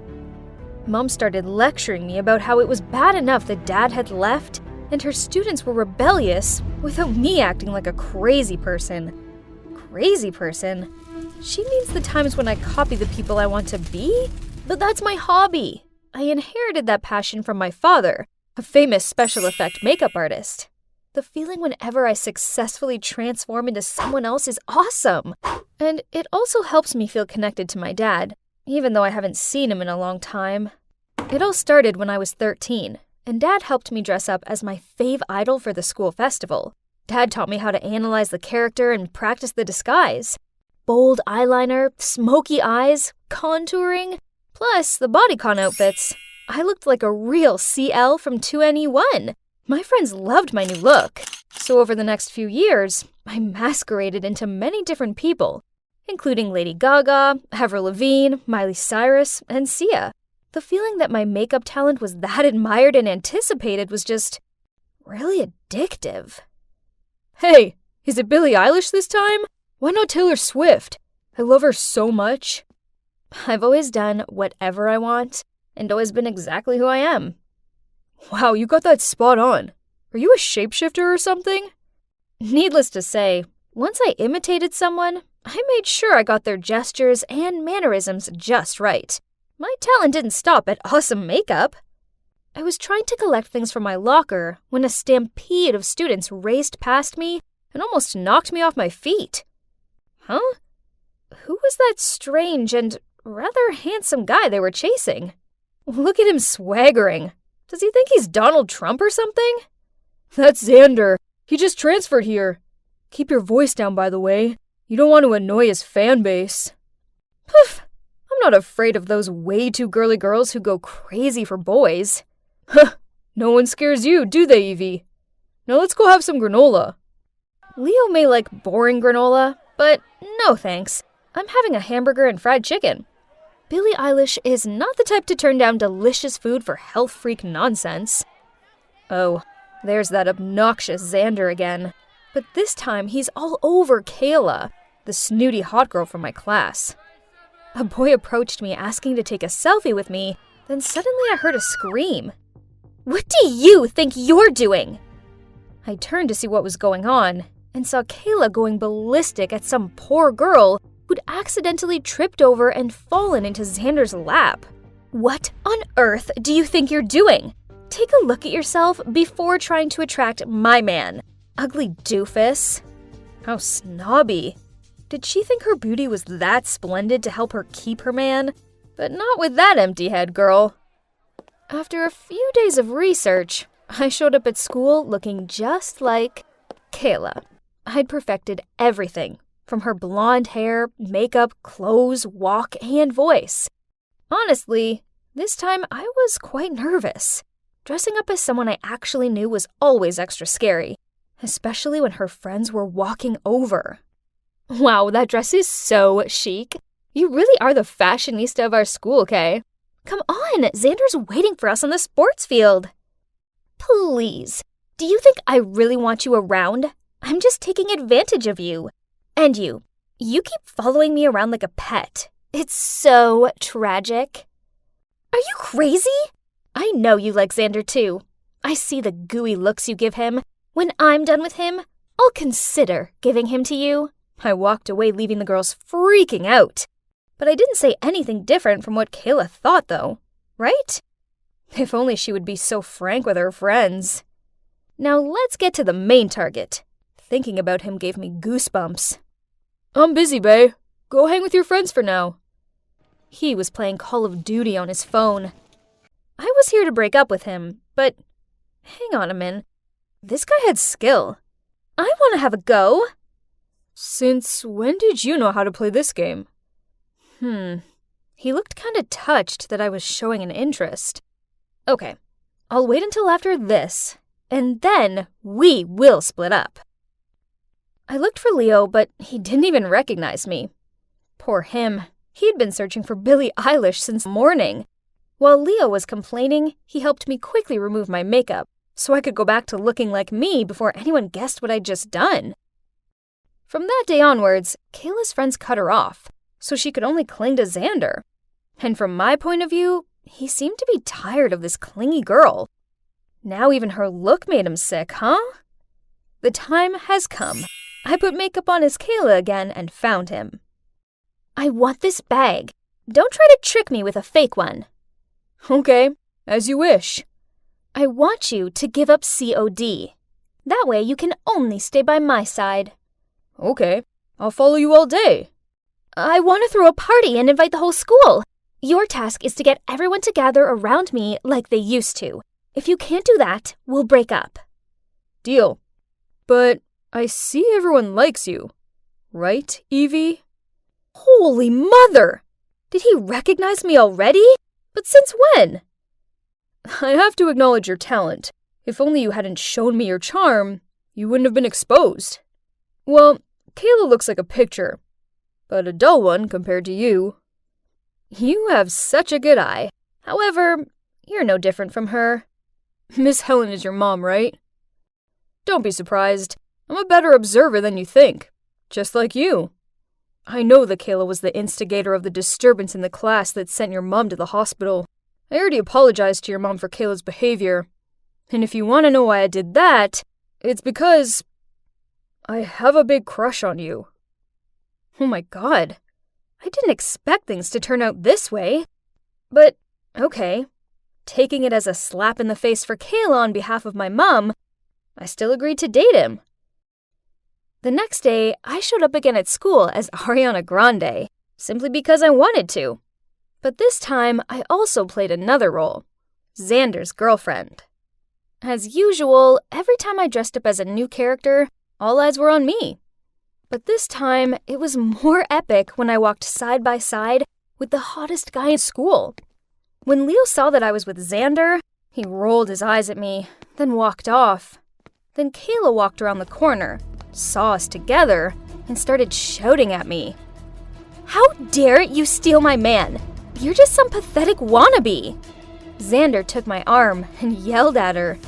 Mom started lecturing me about how it was bad enough that Dad had left and her students were rebellious without me acting like a crazy person. Crazy person? She means the times when I copy the people I want to be? But that's my hobby. I inherited that passion from my father, a famous special effect makeup artist. The feeling whenever I successfully transform into someone else is awesome. And it also helps me feel connected to my dad, even though I haven't seen him in a long time. It all started when I was 13, and Dad helped me dress up as my fave idol for the school festival. Dad taught me how to analyze the character and practice the disguise. Bold eyeliner, smoky eyes, contouring, plus the bodycon outfits. I looked like a real CL from 2NE1. My friends loved my new look. So over the next few years, I masqueraded into many different people, including Lady Gaga, Avril Lavigne, Miley Cyrus, and Sia. The feeling that my makeup talent was that admired and anticipated was just really addictive. Hey, is it Billie Eilish this time? Why not Taylor Swift? I love her so much. I've always done whatever I want and always been exactly who I am. Wow, you got that spot on. Are you a shapeshifter or something? Needless to say, once I imitated someone, I made sure I got their gestures and mannerisms just right. My talent didn't stop at awesome makeup. I was trying to collect things from my locker when a stampede of students raced past me and almost knocked me off my feet. Huh? Who was that strange and rather handsome guy they were chasing? Look at him swaggering. Does he think he's Donald Trump or something? That's Xander. He just transferred here. Keep your voice down, by the way. You don't want to annoy his fan base. Poof! I'm not afraid of those way too girly girls who go crazy for boys. Huh, no one scares you, do they, Evie? Now let's go have some granola. Leo may like boring granola, but no thanks. I'm having a hamburger and fried chicken. Billie Eilish is not the type to turn down delicious food for health freak nonsense. Oh, there's that obnoxious Xander again. But this time he's all over Kayla, the snooty hot girl from my class. A boy approached me asking to take a selfie with me, then suddenly I heard a scream. What do you think you're doing? I turned to see what was going on and saw Kayla going ballistic at some poor girl who'd accidentally tripped over and fallen into Xander's lap. What on earth do you think you're doing? Take a look at yourself before trying to attract my man. Ugly doofus. How snobby. Did she think her beauty was that splendid to help her keep her man? But not with that empty head, girl. After a few days of research, I showed up at school looking just like Kayla. I'd perfected everything, from her blonde hair, makeup, clothes, walk, and voice. Honestly, this time I was quite nervous. Dressing up as someone I actually knew was always extra scary, especially when her friends were walking over. Wow, that dress is so chic. You really are the fashionista of our school, Kay. Come on, Xander's waiting for us on the sports field. Please, do you think I really want you around? I'm just taking advantage of you. And you keep following me around like a pet. It's so tragic. Are you crazy? I know you like Xander too. I see the gooey looks you give him. When I'm done with him, I'll consider giving him to you. I walked away, leaving the girls freaking out. But I didn't say anything different from what Kayla thought, though. Right? If only she would be so frank with her friends. Now let's get to the main target. Thinking about him gave me goosebumps. I'm busy, bae. Go hang with your friends for now. He was playing Call of Duty on his phone. I was here to break up with him, but hang on a minute. This guy had skill. I want to have a go. Since when did you know how to play this game? He looked kind of touched that I was showing an interest. Okay, I'll wait until after this, and then we will split up. I looked for Leo, but he didn't even recognize me. Poor him. He'd been searching for Billie Eilish since morning. While Leo was complaining, he helped me quickly remove my makeup so I could go back to looking like me before anyone guessed what I'd just done. From that day onwards, Kayla's friends cut her off, so she could only cling to Xander. And from my point of view, he seemed to be tired of this clingy girl. Now even her look made him sick, huh? The time has come. I put makeup on as Kayla again and found him. I want this bag. Don't try to trick me with a fake one. Okay, as you wish. I want you to give up COD. That way you can only stay by my side. Okay, I'll follow you all day. I want to throw a party and invite the whole school. Your task is to get everyone to gather around me like they used to. If you can't do that, we'll break up. Deal. But I see everyone likes you. Right, Evie? Holy mother! Did he recognize me already? But since when? I have to acknowledge your talent. If only you hadn't shown me your charm, you wouldn't have been exposed. Well, Kayla looks like a picture, but a dull one compared to you. You have such a good eye. However, you're no different from her. Miss Helen is your mom, right? Don't be surprised. I'm a better observer than you think. Just like you. I know that Kayla was the instigator of the disturbance in the class that sent your mom to the hospital. I already apologized to your mom for Kayla's behavior. And if you want to know why I did that, it's because I have a big crush on you. Oh my god. I didn't expect things to turn out this way. But, okay. Taking it as a slap in the face for Kayla on behalf of my mom, I still agreed to date him. The next day, I showed up again at school as Ariana Grande, simply because I wanted to. But this time, I also played another role, Xander's girlfriend. As usual, every time I dressed up as a new character, all eyes were on me. But this time, it was more epic when I walked side by side with the hottest guy in school. When Leo saw that I was with Xander, he rolled his eyes at me, then walked off. Then Kayla walked around the corner, saw us together, and started shouting at me. How dare you steal my man? You're just some pathetic wannabe. Xander took my arm and yelled at her.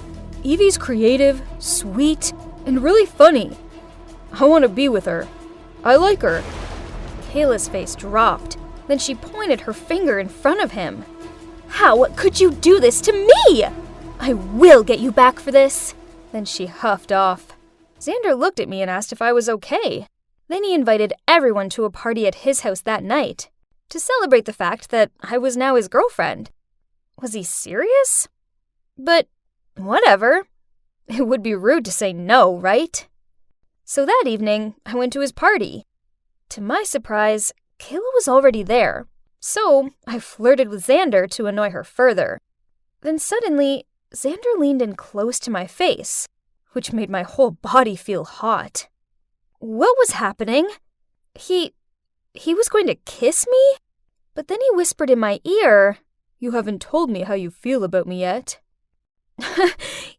Evie's creative, sweet, and really funny. I want to be with her. I like her. Kayla's face dropped. Then she pointed her finger in front of him. How could you do this to me? I will get you back for this. Then she huffed off. Xander looked at me and asked if I was okay. Then he invited everyone to a party at his house that night to celebrate the fact that I was now his girlfriend. Was he serious? But whatever. It would be rude to say no, right? So that evening, I went to his party. To my surprise, Kayla was already there, so I flirted with Xander to annoy her further. Then suddenly, Xander leaned in close to my face, which made my whole body feel hot. What was happening? He was going to kiss me? But then he whispered in my ear, "You haven't told me how you feel about me yet."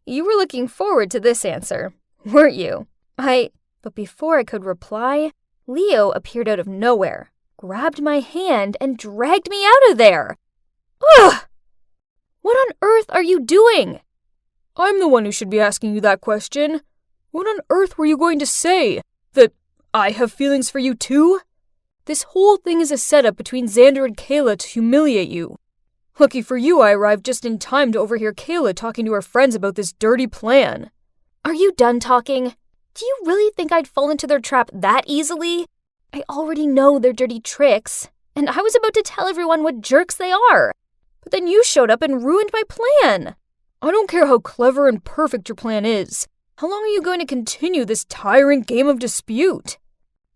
You were looking forward to this answer, weren't you? But before I could reply, Leo appeared out of nowhere, grabbed my hand, and dragged me out of there. Ugh! What on earth are you doing? I'm the one who should be asking you that question. What on earth were you going to say? That I have feelings for you too? This whole thing is a setup between Xander and Kayla to humiliate you. Lucky for you, I arrived just in time to overhear Kayla talking to her friends about this dirty plan. Are you done talking? Do you really think I'd fall into their trap that easily? I already know their dirty tricks, and I was about to tell everyone what jerks they are. But then you showed up and ruined my plan. I don't care how clever and perfect your plan is. How long are you going to continue this tiring game of dispute?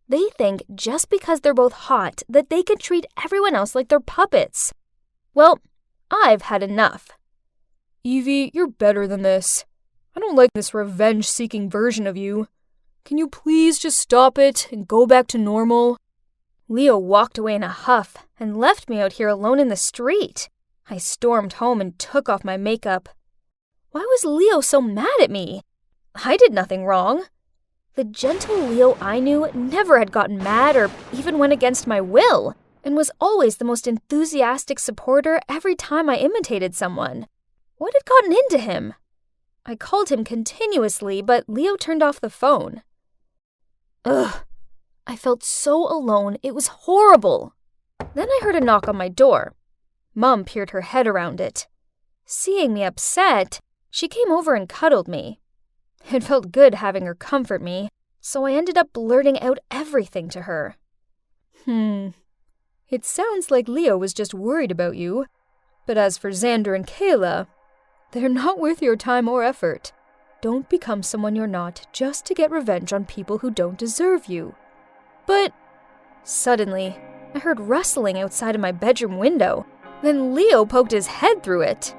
They think just because they're both hot that they can treat everyone else like they're puppets. Well, I've had enough. Evie, you're better than this. I don't like this revenge-seeking version of you. Can you please just stop it and go back to normal? Leo walked away in a huff and left me out here alone in the street. I stormed home and took off my makeup. Why was Leo so mad at me? I did nothing wrong. The gentle Leo I knew never had gotten mad or even went against my will, and was always the most enthusiastic supporter every time I imitated someone. What had gotten into him? I called him continuously, but Leo turned off the phone. Ugh, I felt so alone, it was horrible. Then I heard a knock on my door. Mom peered her head around it. Seeing me upset, she came over and cuddled me. It felt good having her comfort me, so I ended up blurting out everything to her. It sounds like Leo was just worried about you. But as for Xander and Kayla, they're not worth your time or effort. Don't become someone you're not just to get revenge on people who don't deserve you. But suddenly, I heard rustling outside of my bedroom window. Then Leo poked his head through it.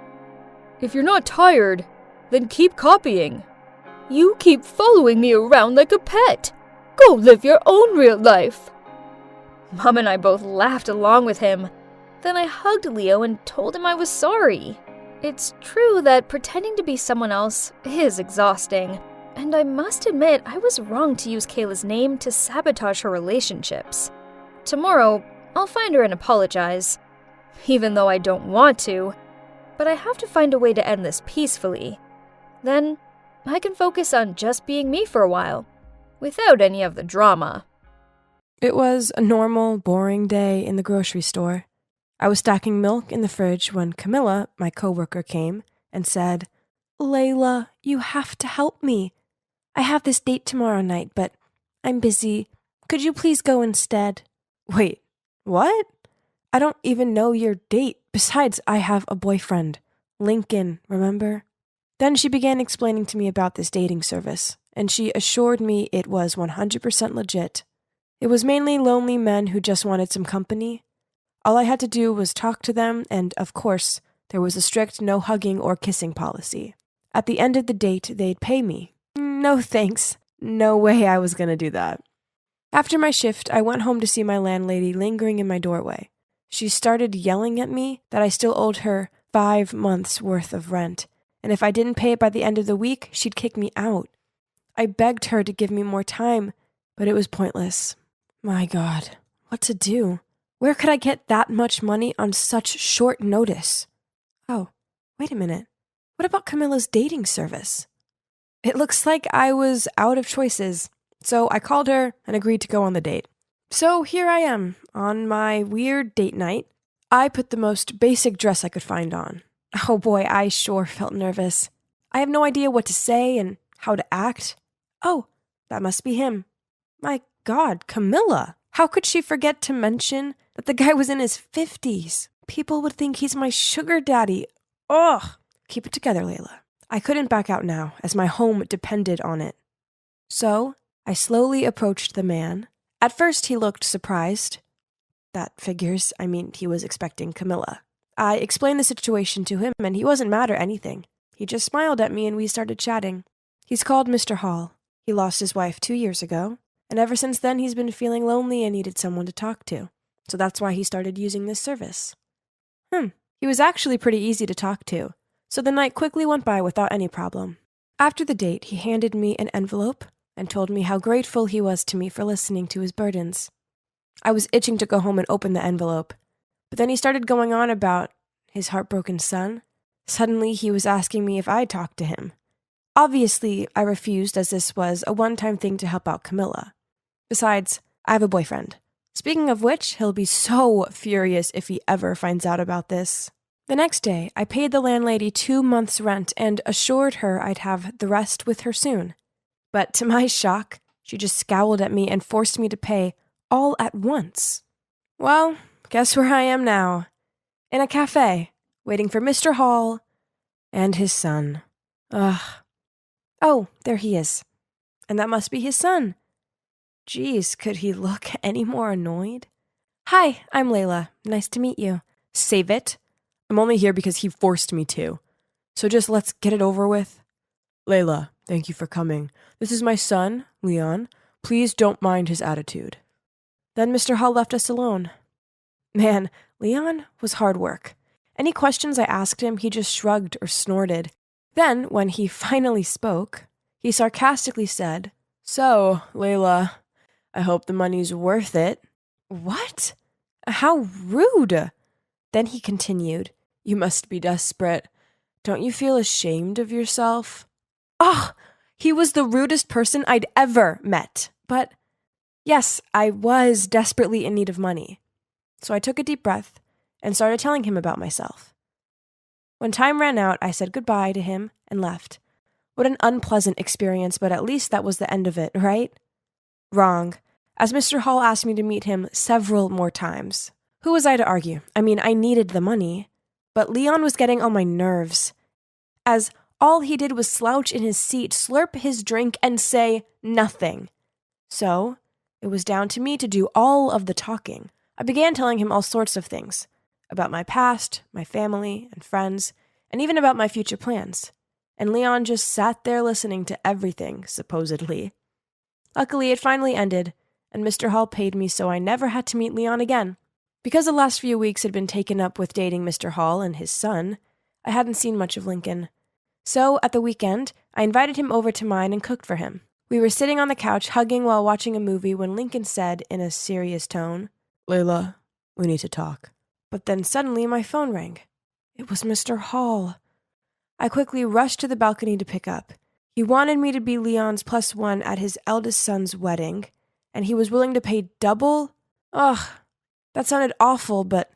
If you're not tired, then keep copying. You keep following me around like a pet. Go live your own real life. Mom and I both laughed along with him. Then I hugged Leo and told him I was sorry. It's true that pretending to be someone else is exhausting, and I must admit I was wrong to use Kayla's name to sabotage her relationships. Tomorrow, I'll find her and apologize, even though I don't want to, but I have to find a way to end this peacefully. Then, I can focus on just being me for a while, without any of the drama. It was a normal, boring day in the grocery store. I was stacking milk in the fridge when Camilla, my coworker, came and said, Layla, you have to help me. I have this date tomorrow night, but I'm busy. Could you please go instead? Wait, what? I don't even know your date. Besides, I have a boyfriend. Lincoln, remember? Then she began explaining to me about this dating service, and she assured me it was 100% legit. It was mainly lonely men who just wanted some company. All I had to do was talk to them, and of course, there was a strict no hugging or kissing policy. At the end of the date, they'd pay me. No thanks. No way I was gonna do that. After my shift, I went home to see my landlady lingering in my doorway. She started yelling at me that I still owed her 5 months' worth of rent, and if I didn't pay it by the end of the week, she'd kick me out. I begged her to give me more time, but it was pointless. My God, what to do? Where could I get that much money on such short notice? Oh, wait a minute. What about Camilla's dating service? It looks like I was out of choices, so I called her and agreed to go on the date. So here I am, on my weird date night. I put the most basic dress I could find on. Oh boy, I sure felt nervous. I have no idea what to say and how to act. Oh, that must be him. My God, Camilla! How could she forget to mention that the guy was in his 50s? People would think he's my sugar daddy. Ugh! Keep it together, Layla. I couldn't back out now, as my home depended on it. So, I slowly approached the man. At first, he looked surprised. That figures. I mean, he was expecting Camilla. I explained the situation to him, and he wasn't mad or anything. He just smiled at me, and we started chatting. He's called Mr. Hall. He lost his wife 2 years ago, and ever since then, he's been feeling lonely and needed someone to talk to. So that's why he started using this service. He was actually pretty easy to talk to, so the night quickly went by without any problem. After the date, he handed me an envelope and told me how grateful he was to me for listening to his burdens. I was itching to go home and open the envelope, but then he started going on about his heartbroken son. Suddenly, he was asking me if I'd talk to him. Obviously, I refused as this was a one-time thing to help out Camilla. Besides, I have a boyfriend. Speaking of which, he'll be so furious if he ever finds out about this. The next day, I paid the landlady 2 months' rent and assured her I'd have the rest with her soon. But to my shock, she just scowled at me and forced me to pay all at once. Well, guess where I am now? In a cafe, waiting for Mr. Hall and his son. Ugh. Oh, there he is. And that must be his son. Geez, could he look any more annoyed? Hi, I'm Layla. Nice to meet you. Save it. I'm only here because he forced me to. So just let's get it over with. Layla, thank you for coming. This is my son, Leon. Please don't mind his attitude. Then Mr. Hall left us alone. Man, Leon was hard work. Any questions I asked him, he just shrugged or snorted. Then, when he finally spoke, he sarcastically said, So, Layla, I hope the money's worth it. What? How rude! Then he continued, You must be desperate. Don't you feel ashamed of yourself? He was the rudest person I'd ever met. But, Yes, I was desperately in need of money. So I took a deep breath and started telling him about myself. When time ran out, I said goodbye to him and left. What an unpleasant experience, but at least that was the end of it, right? Wrong, as Mr. Hall asked me to meet him several more times. Who was I to argue? I mean, I needed the money. But Leon was getting on my nerves, as all he did was slouch in his seat, slurp his drink, and say nothing. So, it was down to me to do all of the talking. I began telling him all sorts of things, about my past, my family, and friends, and even about my future plans. And Leon just sat there listening to everything, supposedly. Luckily, it finally ended, and Mr. Hall paid me so I never had to meet Leon again. Because the last few weeks had been taken up with dating Mr. Hall and his son, I hadn't seen much of Lincoln. So, at the weekend, I invited him over to mine and cooked for him. We were sitting on the couch hugging while watching a movie when Lincoln said, in a serious tone, "Layla, we need to talk." But then suddenly my phone rang. It was Mr. Hall. I quickly rushed to the balcony to pick up. He wanted me to be Leon's +1 at his eldest son's wedding, and he was willing to pay double? Ugh, that sounded awful, but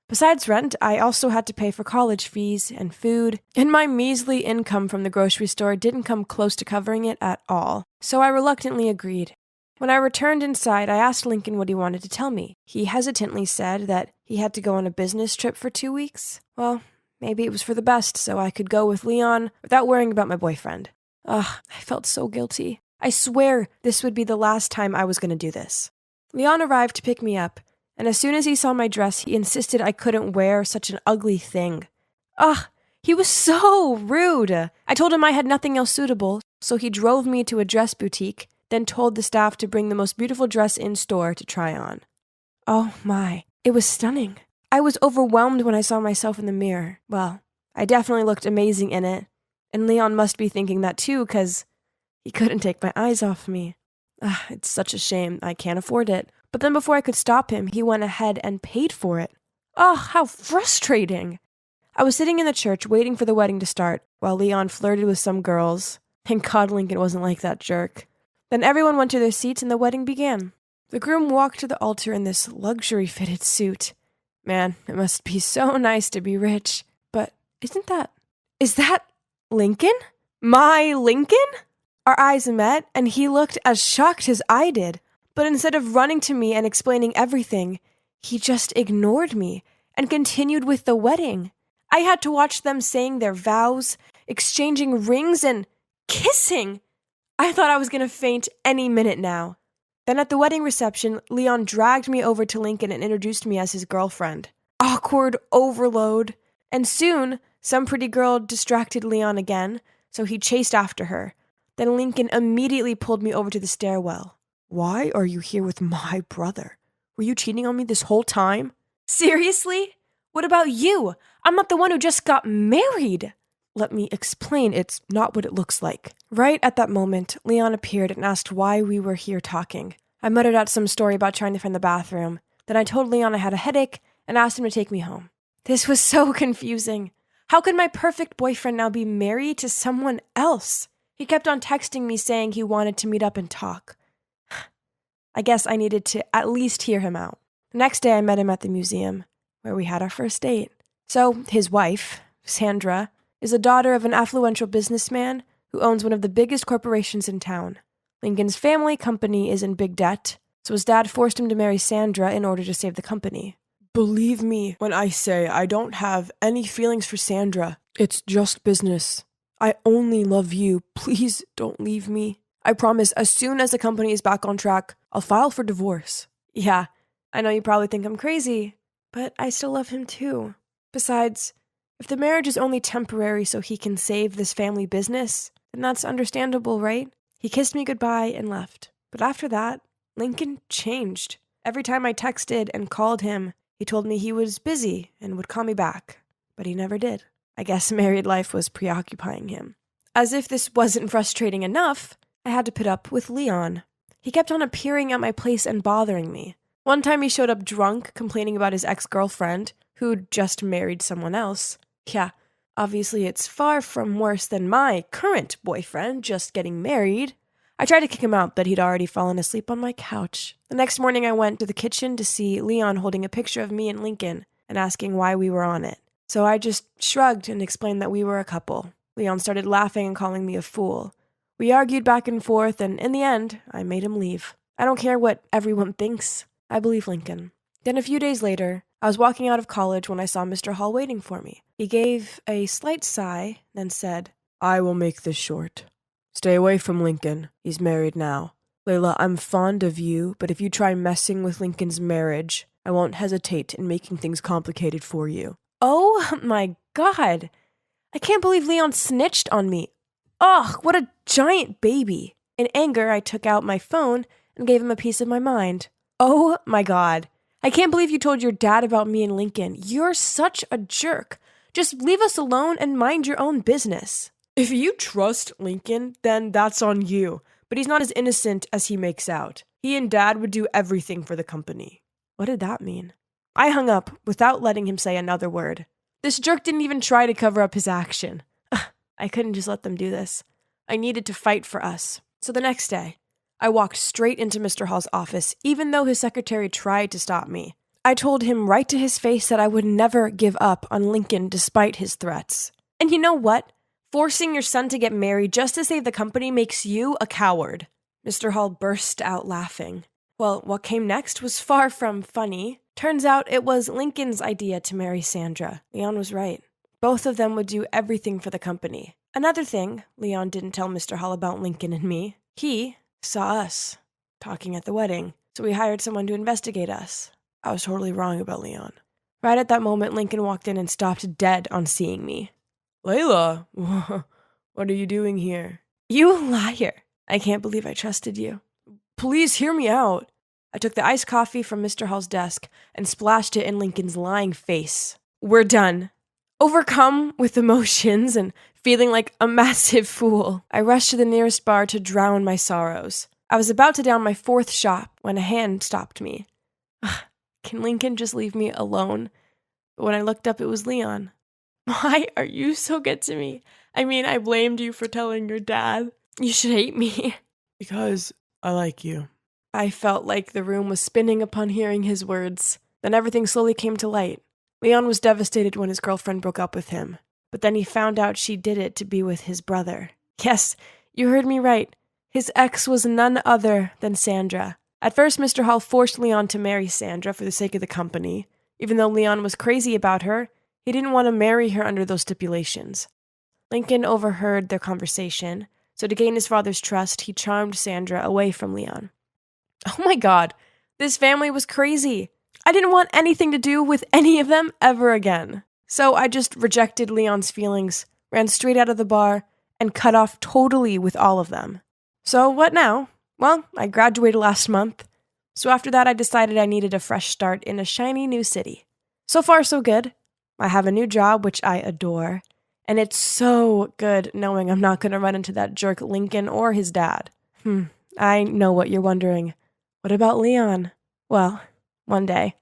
besides rent, I also had to pay for college fees and food, and my measly income from the grocery store didn't come close to covering it at all, so I reluctantly agreed. When I returned inside, I asked Lincoln what he wanted to tell me. He hesitantly said that he had to go on a business trip for 2 weeks. Well, maybe it was for the best, so I could go with Leon without worrying about my boyfriend. Ugh, I felt so guilty. I swear this would be the last time I was going to do this. Leon arrived to pick me up, and as soon as he saw my dress, he insisted I couldn't wear such an ugly thing. Ugh, he was so rude. I told him I had nothing else suitable, so he drove me to a dress boutique, then told the staff to bring the most beautiful dress in store to try on. Oh my, it was stunning. I was overwhelmed when I saw myself in the mirror. Well, I definitely looked amazing in it, and Leon must be thinking that too, 'cause he couldn't take my eyes off me. It's such a shame I can't afford it. But then before I could stop him, he went ahead and paid for it. How frustrating. I was sitting in the church waiting for the wedding to start, while Leon flirted with some girls. Thank God Lincoln wasn't like that jerk. Then everyone went to their seats and the wedding began. The groom walked to the altar in this luxury-fitted suit. Man, it must be so nice to be rich. But is that Lincoln? My Lincoln? Our eyes met, and he looked as shocked as I did. But instead of running to me and explaining everything, he just ignored me and continued with the wedding. I had to watch them saying their vows, exchanging rings, and kissing. I thought I was going to faint any minute now. Then at the wedding reception, Leon dragged me over to Lincoln and introduced me as his girlfriend. Awkward overload. And soon, some pretty girl distracted Leon again, so he chased after her. Then Lincoln immediately pulled me over to the stairwell. "Why are you here with my brother? Were you cheating on me this whole time?" "Seriously? What about you? I'm not the one who just got married." "Let me explain, it's not what it looks like." Right at that moment, Leon appeared and asked why we were here talking. I muttered out some story about trying to find the bathroom. Then I told Leon I had a headache and asked him to take me home. This was so confusing. How could my perfect boyfriend now be married to someone else? He kept on texting me saying he wanted to meet up and talk. I guess I needed to at least hear him out. The next day I met him at the museum, where we had our first date. So, his wife, Sandra, is the daughter of an affluential businessman who owns one of the biggest corporations in town. Lincoln's family company is in big debt, so his dad forced him to marry Sandra in order to save the company. Believe me when I say I don't have any feelings for Sandra. It's just business. I only love you. Please don't leave me. I promise as soon as the company is back on track, I'll file for divorce. Yeah, I know you probably think I'm crazy, but I still love him too. Besides, if the marriage is only temporary so he can save this family business, then that's understandable, right? He kissed me goodbye and left. But after that, Lincoln changed. Every time I texted and called him, he told me he was busy and would call me back. But he never did. I guess married life was preoccupying him. As if this wasn't frustrating enough, I had to put up with Leon. He kept on appearing at my place and bothering me. One time he showed up drunk, complaining about his ex-girlfriend, who'd just married someone else. Yeah, obviously it's far from worse than my current boyfriend just getting married. I tried to kick him out, but he'd already fallen asleep on my couch. The next morning, I went to the kitchen to see Leon holding a picture of me and Lincoln and asking why we were on it. So I just shrugged and explained that we were a couple. Leon started laughing and calling me a fool. We argued back and forth, and in the end, I made him leave. I don't care what everyone thinks. I believe Lincoln. Then a few days later, I was walking out of college when I saw Mr. Hall waiting for me. He gave a slight sigh, then said, "I will make this short. Stay away from Lincoln. He's married now. Layla, I'm fond of you, but if you try messing with Lincoln's marriage, I won't hesitate in making things complicated for you." Oh my God. I can't believe Leon snitched on me. Ugh, what a giant baby. In anger, I took out my phone and gave him a piece of my mind. Oh my God. I can't believe you told your dad about me and Lincoln. You're such a jerk. Just leave us alone and mind your own business. If you trust Lincoln, then that's on you. But he's not as innocent as he makes out. He and Dad would do everything for the company. What did that mean? I hung up without letting him say another word. This jerk didn't even try to cover up his action. I couldn't just let them do this. I needed to fight for us. So the next day, I walked straight into Mr. Hall's office, even though his secretary tried to stop me. I told him right to his face that I would never give up on Lincoln despite his threats. And you know what? Forcing your son to get married just to save the company makes you a coward. Mr. Hall burst out laughing. Well, what came next was far from funny. Turns out it was Lincoln's idea to marry Sandra. Leon was right. Both of them would do everything for the company. Another thing, Leon didn't tell Mr. Hall about Lincoln and me. He saw us talking at the wedding, so we hired someone to investigate us. I was totally wrong about Leon. Right at that moment, Lincoln walked in and stopped dead on seeing me. "Layla, what are you doing here?" "You liar. I can't believe I trusted you." "Please hear me out." I took the iced coffee from Mr. Hall's desk and splashed it in Lincoln's lying face. "We're done." Overcome with emotions and feeling like a massive fool, I rushed to the nearest bar to drown my sorrows. I was about to down my fourth shot when a hand stopped me. Can Lincoln just leave me alone? But when I looked up, it was Leon. "Why are you so good to me? I mean, I blamed you for telling your dad. You should hate me." "Because I like you." I felt like the room was spinning upon hearing his words. Then everything slowly came to light. Leon was devastated when his girlfriend broke up with him. But then he found out she did it to be with his brother. Yes, you heard me right. His ex was none other than Sandra. At first, Mr. Hall forced Leon to marry Sandra for the sake of the company. Even though Leon was crazy about her, he didn't want to marry her under those stipulations. Lincoln overheard their conversation, so to gain his father's trust, he charmed Sandra away from Leon. Oh my God, this family was crazy. I didn't want anything to do with any of them ever again. So I just rejected Leon's feelings, ran straight out of the bar, and cut off totally with all of them. So what now? Well, I graduated last month. So after that, I decided I needed a fresh start in a shiny new city. So far, so good. I have a new job, which I adore. And it's so good knowing I'm not going to run into that jerk Lincoln or his dad. I know what you're wondering. What about Leon? Well, one day,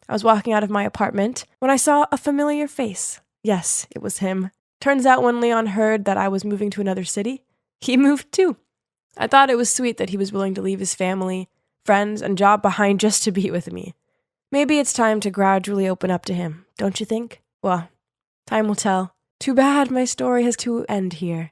I was walking out of my apartment when I saw a familiar face. Yes, it was him. Turns out when Leon heard that I was moving to another city, he moved too. I thought it was sweet that he was willing to leave his family, friends, and job behind just to be with me. Maybe it's time to gradually open up to him, don't you think? Well, time will tell. Too bad my story has to end here.